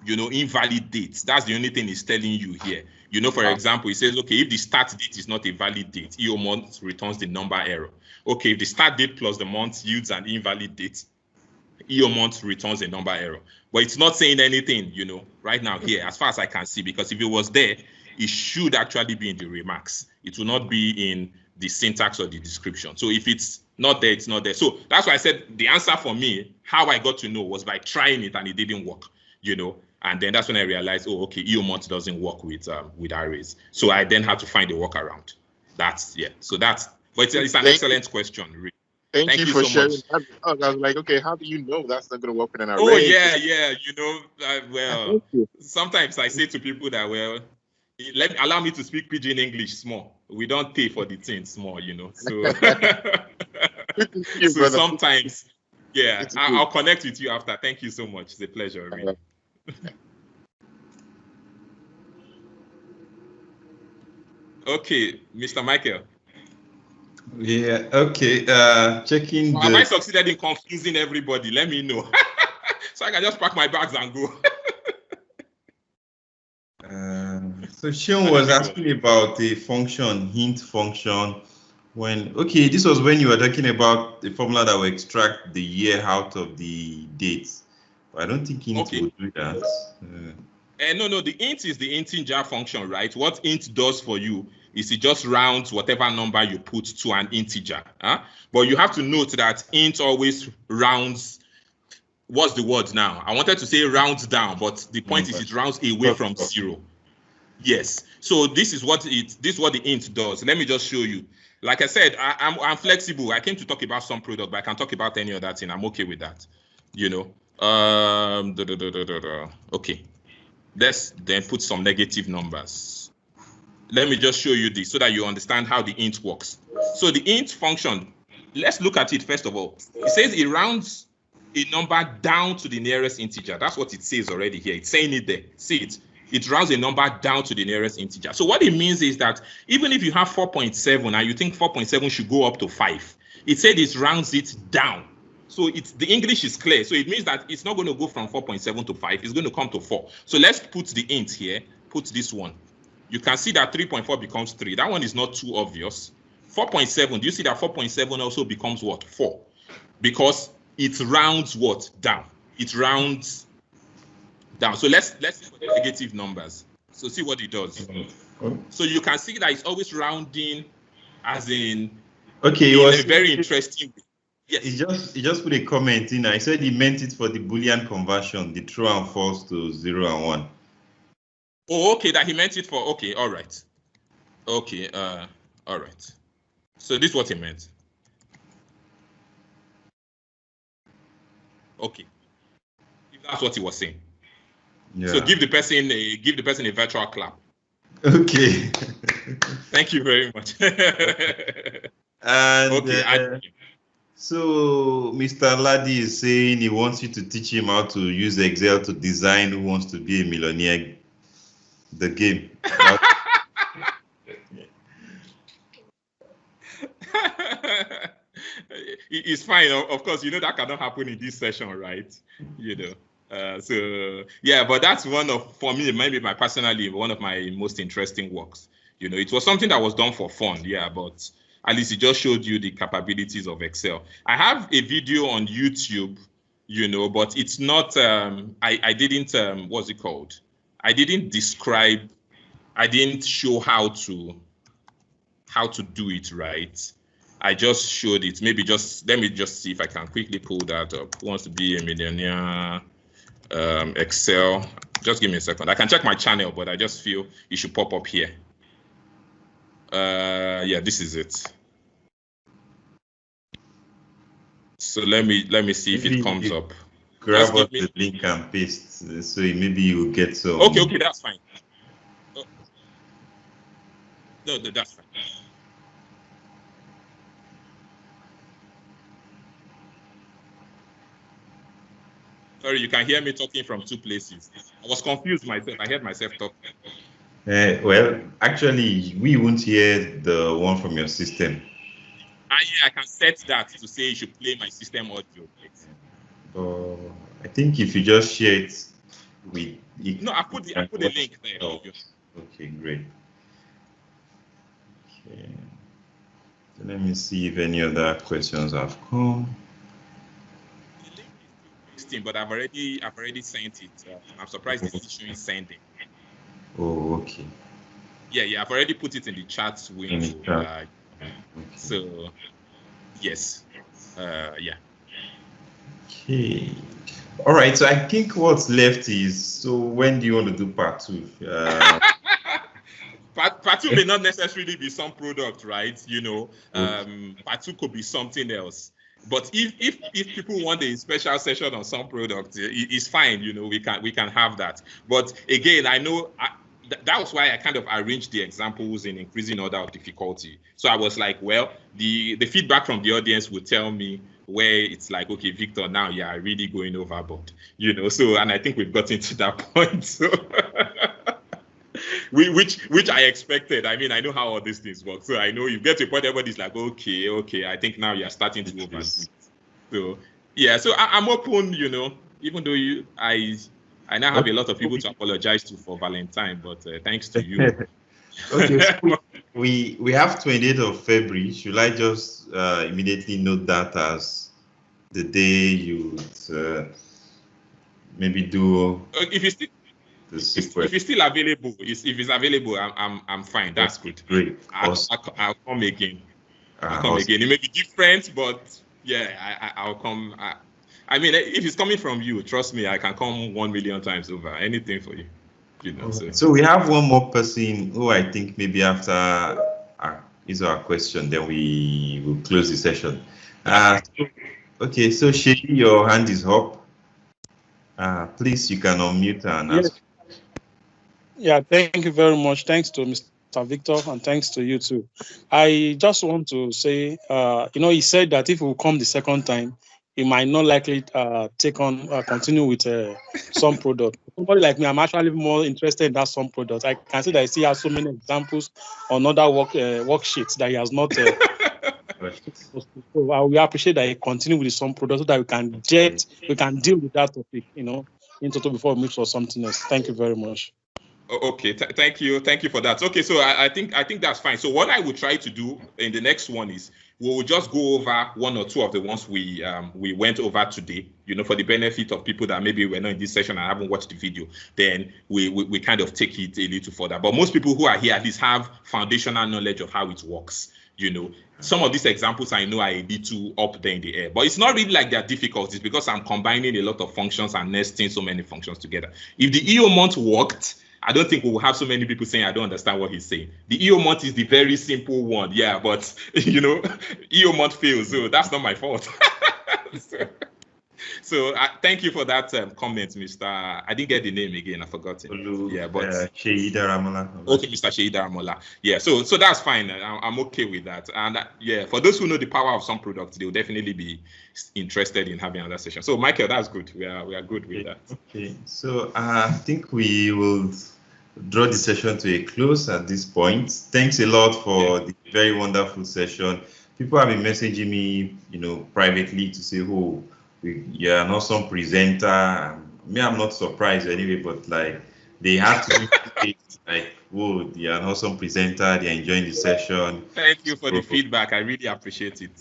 invalid dates. That's the only thing it's telling you here. For example, it says, okay, if the start date is not a valid date, EO month returns the number error. Okay, if the start date plus the month yields an invalid date, EO month returns a number error. But it's not saying anything, right now here, as far as I can see, because if it was there, it should actually be in the remarks. It will not be in the syntax or the description. So if it's not there, it's not there. So that's why I said the answer for me, how I got to know was by trying it and it didn't work, And then that's when I realized, oh, okay, EO month doesn't work with arrays. So I then had to find a workaround. But it's an excellent question, really. Thank you for so sharing. I was like, okay, how do you know that's not going to work with an array? Oh, yeah. Well, sometimes I say to people that, well, allow me to speak pidgin English small. We don't pay for the thing small, So, so sometimes, yeah, I'll connect with you after. Thank you so much. It's a pleasure, really. Okay, Mr. Michael. Yeah, okay. Checking Have I succeeded in confusing everybody? Let me know. So I can just pack my bags and go. So Sean was asking about the function, hint function. This was when you were talking about the formula that will extract the year out of the dates. But I don't think int will do that. No, the int is the integer function, right? What int does for you is it just rounds whatever number you put to an integer. But you have to note that int always rounds. What's the word now? I wanted to say rounds down, but the point is it rounds away from 0. Yes. So this is what the int does. Let me just show you. Like I said, I'm flexible. I came to talk about SUMPRODUCT, but I can talk about any other thing. I'm okay with that. Okay. Let's then put some negative numbers. Let me just show you this so that you understand how the int works. So the int function, let's look at it first of all. It says it rounds a number down to the nearest integer. That's what it says already here. It's saying it there. See it? It rounds a number down to the nearest integer. So what it means is that even if you have 4.7 and you think 4.7 should go up to 5, it said it rounds it down. So the English is clear. So it means that it's not going to go from 4.7 to 5. It's going to come to 4. So let's put the int here. Put this one. You can see that 3.4 becomes 3. That one is not too obvious. 4.7, do you see that 4.7 also becomes what? 4. Because it rounds what? Down. It rounds down. So let's see the negative numbers. So see what it does. So you can see that it's always rounding as in a very interesting way. Yes. He just put a comment in. I said he meant it for the Boolean conversion, the true and false to 0 and 1. Oh, okay, that he meant it for, okay, all right. Okay, all right. So this is what he meant. Okay. If that's what he was saying. Yeah. So give the person a virtual clap. Okay. Thank you very much. And okay, so Mr. Ladi is saying he wants you to teach him how to use Excel to design Who Wants to Be a Millionaire, the game. It's fine. Of course, that cannot happen in this session, right? So yeah, but that's for me, maybe personally, one of my most interesting works. It was something that was done for fun, yeah, but at least it just showed you the capabilities of Excel. I have a video on YouTube, but it's not, I didn't, what's it called? I didn't describe I didn't show how to do it right. I just showed it. Maybe let me just see if I can quickly pull that up. Who wants to be a millionaire? Excel. Just give me a second. I can check my channel, but I just feel it should pop up here. Yeah, this is it. So let me see if it comes up. Grab up the link and paste, so maybe you'll get some. Okay, that's fine. No, that's fine. Sorry, you can hear me talking from two places. I was confused myself. I heard myself talking. Well, actually, we won't hear the one from your system. Yeah, I can set that to say you should play my system audio. I think if you just share it with. No, I put the link there. Oh, okay, great. Okay. So let me see if any other questions have come. The link is still pasting, but I've already sent it. I'm surprised it's showing sending. Oh, okay. Yeah, I've already put it in the chat window. Okay. So, yes, yeah. Okay. All right. So I think what's left is, so when do you want to do part 2? Part 2 may not necessarily be some product, right? You know, part 2 could be something else. But if people want a special session on some product, it's fine. You know, we can have that. But again, I know. That was why I kind of arranged the examples in increasing order of difficulty. So I was like, well, the feedback from the audience would tell me where it's like, okay, Victor, now you're really going overboard, you know. So, and I think we've gotten to that point. So, which I expected. I mean, I know how all these things work. So I know you get to a point where everybody's like, okay, I think now you're starting to overdo it. So yeah, so I'm open, you know, even though I now have a lot of people to apologize to for Valentine, but thanks to you. Okay, so we have 28th of February. Should I just immediately note that as the day you maybe do? If it's still available, if it's available, I'm fine. That's good. Great. Awesome. I'll come again. Awesome. Again. It may be different, but yeah, I'll come. I mean, if it's coming from you, trust me, I can come 1 million times over. Anything for you, you know. So we have one more person who I think maybe after is our question, then we will close the session. Okay, so Shay, your hand is up. Please, you can unmute and ask. Yeah, thank you very much. Thanks to Mr. Victor, and thanks to you too. I just want to say, you know, he said that if we come the second time, he might not likely continue with some product. Somebody like me, I'm actually more interested in that some product. I can see that I still have so many examples on other worksheets that he has not. So I will appreciate that he continue with the some product so that we can deal with that topic, you know, in total before we move to something else. Thank you very much. Okay, thank you for that. Okay, so I think that's fine. So what I will try to do in the next one is we'll just go over one or two of the ones we went over today, you know, for the benefit of people that maybe were not in this session and haven't watched the video. Then we kind of take it a little further. But most people who are here at least have foundational knowledge of how it works. You know, some of these examples I know are a little up there in the air, but it's not really like they're difficult. It's because I'm combining a lot of functions and nesting so many functions together. If the EOMont worked, I don't think we will have so many people saying I don't understand what he's saying. The EOMont is the very simple one, yeah, but you know, EOMont fails, so that's not my fault. So thank you for that comment, Mr. I didn't get the name again, I forgot it. Yeah, but Sheida Ramola. Okay, Mr. Sheida Ramola. Yeah, so that's fine. I'm okay with that. And yeah, for those who know the power of some products, they'll definitely be interested in having another session. So Michael, that's good. We are good with that. Okay, so I think we will draw the session to a close at this point. Thanks a lot for the very wonderful session. People have been messaging me, you know, privately to say, oh, you're an awesome presenter. Me, I'm not surprised anyway, but like they have to be like, whoa, you're an awesome presenter. They're enjoying the session. Thank you for the feedback. I really appreciate it.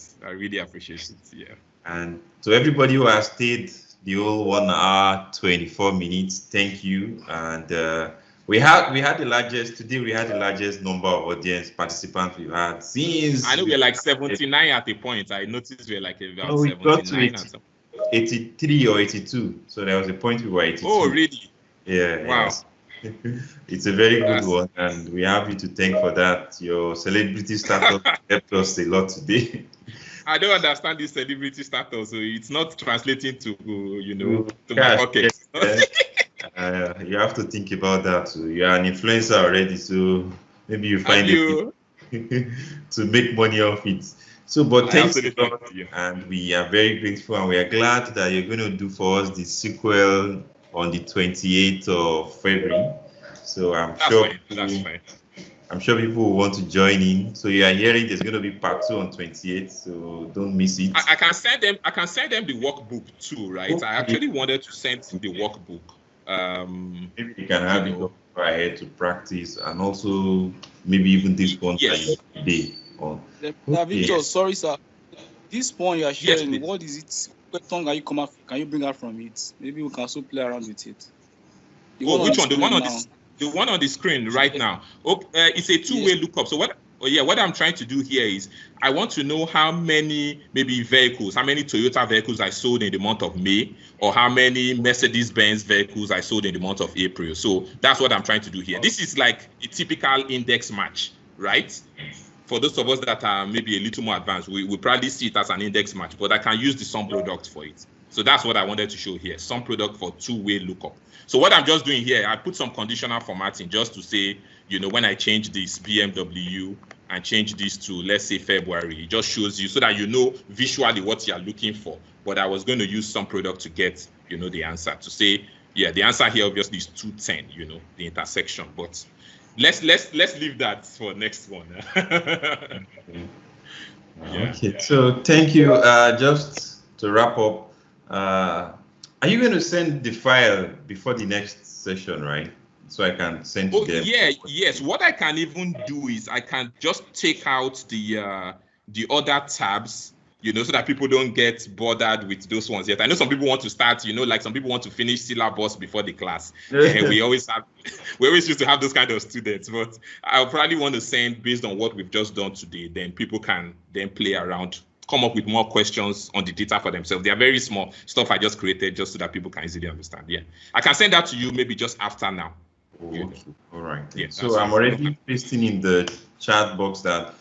Yeah. And to everybody who has stayed the whole 1 hour, 24 minutes, thank you. And We had the largest today. We had the largest number of audience participants we've had since. I know we're like 79 at the point. I noticed we're like about we got to 79 or something. 83 or 82. So there was a point we were 82. Oh, really? Yeah. Wow. Yes. It's a very good one, and we have you to thank for that. Your celebrity status helped us a lot today. I don't understand this celebrity status, so it's not translating to to my pocket. You have to think about that. So you are an influencer already, so maybe you find it to make money off it. So, but thanks a lot, and we are very grateful, and we are glad that you're going to do for us the sequel on the 28th of February. So that's fine. I'm sure people will want to join in. So you are hearing there's going to be part 2 on 28th, so don't miss it. I can send them the workbook too, right? Okay. I actually wanted to send the workbook. Maybe you can have it go ahead to practice, and also maybe even this one today. Victor, sorry, sir. This one you are sharing, what is it? What song are you come up? Can you bring out from it? Maybe we can also play around with it. Which one? The one on the screen right now. It's a two-way lookup. So what I'm trying to do here is I want to know how many how many Toyota vehicles I sold in the month of May, or how many Mercedes-Benz vehicles I sold in the month of April. So that's what I'm trying to do here. This is like a typical index match, right? For those of us that are maybe a little more advanced, we probably see it as an index match, but I can use the sum product for it. So that's what I wanted to show here, sum product for two-way lookup. So what I'm just doing here, I put some conditional formatting just to say, when I change this BMW and change this to, let's say, February, it just shows you so that you know visually what you're looking for. But I was going to use some product to get, the answer, to say, the answer here obviously is 210, the intersection. But let's leave that for next one. Okay, so thank you. Just to wrap up, are you going to send the file before the next session, right? So I can send to them. Yes. What I can even do is I can just take out the other tabs, so that people don't get bothered with those ones yet. I know some people want to start, like some people want to finish syllabus before the class. We always used to have those kind of students, but I'll probably want to send based on what we've just done today. Then people can then play around, come up with more questions on the data for themselves. They are very small stuff I just created just so that people can easily understand. Yeah, I can send that to you maybe just after now. Okay. All right. Yeah, so I'm already pasting in the chat box that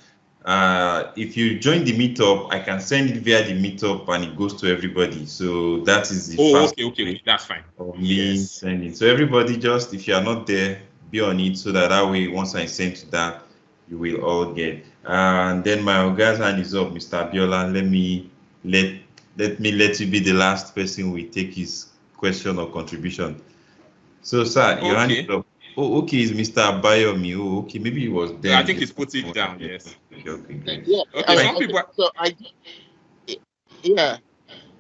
if you join the meetup, I can send it via the meetup and it goes to everybody. So that is the fast okay, that's fine. Me sending. So everybody, just if you are not there, be on it so that way once I send to that, you will all get. And then my guy's hand is up, Mr. Abiola. Let me let you be the last person we take his question or contribution. So, sir, your hand is up. Oh, okay, it's Mr. Abayomi. Oh, okay, maybe he was there. I think he's put it down. Yes. Okay, great. Yeah. Okay, some people.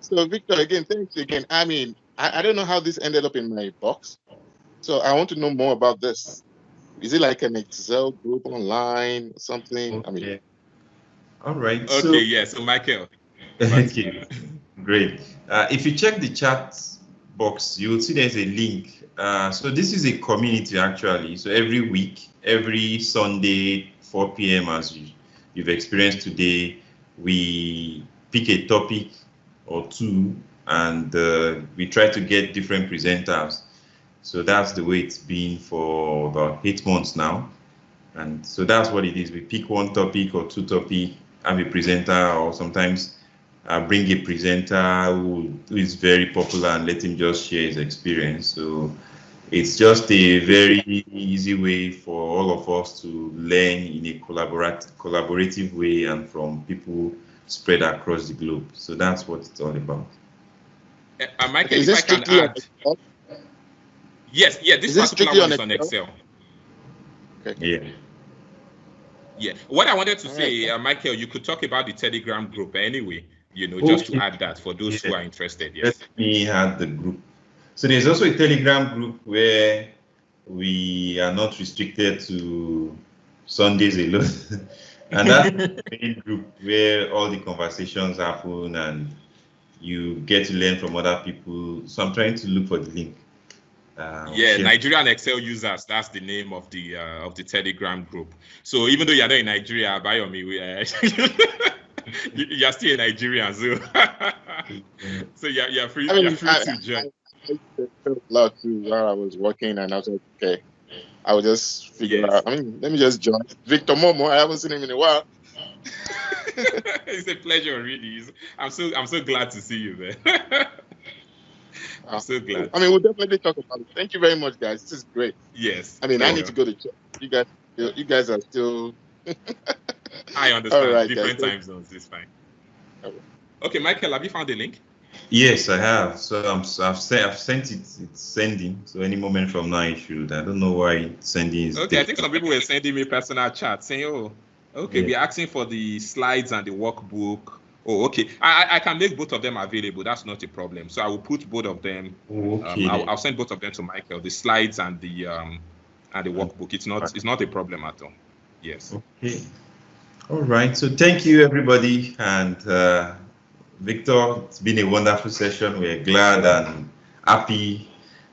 So, Victor, again, thanks again. I mean, I don't know how this ended up in my box, so I want to know more about this. Is it like an Excel group online or something? Okay. I mean, all right. Okay, so Michael. Okay, great. If you check the chat box, you will see there's a link. So this is a community actually. So every week, every Sunday, 4 p.m. as you've experienced today, we pick a topic or two and we try to get different presenters. So that's the way it's been for about 8 months now. And so that's what it is. We pick one topic or two topics, have a presenter, or sometimes bring a presenter who is very popular and let him just share his experience. So it's just a very easy way for all of us to learn in a collaborative way and from people spread across the globe. So that's what it's all about. Michael, if I can add. Yes, this particular one is on Excel. Okay. Yeah. What I wanted to say, Michael, you could talk about the Telegram group anyway, just to add that for those who are interested. Yes. Let me add the group. So there's also a Telegram group where we are not restricted to Sundays alone. And that's the main group where all the conversations happen and you get to learn from other people. So I'm trying to look for the link. Yeah, Nigerian Excel users. That's the name of the Telegram group. So even though you're not in Nigeria, Bayomi, you're still a Nigerian, so you're free. You're free to join. I lot too while I was working, and I was like, okay, I will just figure out. Let me just join Victor Momoh. I haven't seen him in a while. It's a pleasure, really. I'm so glad to see you there. I'm so glad. We'll definitely talk about it. Thank you very much, guys. This is great. Yes. I need to go to church. You guys are still. I understand. All right, different guys. time zones. It's fine. Okay, Michael, have you found the link? Yes, I have. So I've sent it. It's sending. So any moment from now, it should. I don't know why it's sending. Okay, I think some people were sending me personal chat saying, "Oh, okay, we're asking for the slides and the workbook." Oh, okay. I can make both of them available. That's not a problem. So I will put both of them. Okay. I'll send both of them to Michael. The slides and the workbook. It's not a problem at all. Yes. Okay. All right. So thank you, everybody, and Victor. It's been a wonderful session. We're glad and happy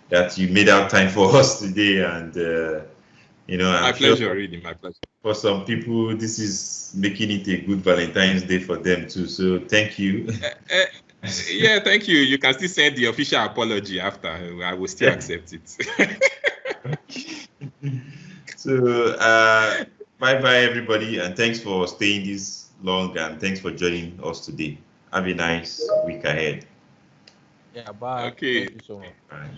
that you made out time for us today, and my pleasure, really, my pleasure. For some people, this is making it a good Valentine's Day for them too. So thank you. Yeah, thank you. You can still send the official apology after. I will still accept it. So bye everybody, and thanks for staying this long, and thanks for joining us today. Have a nice week ahead. Yeah, bye. Okay. Thank you so much. Bye.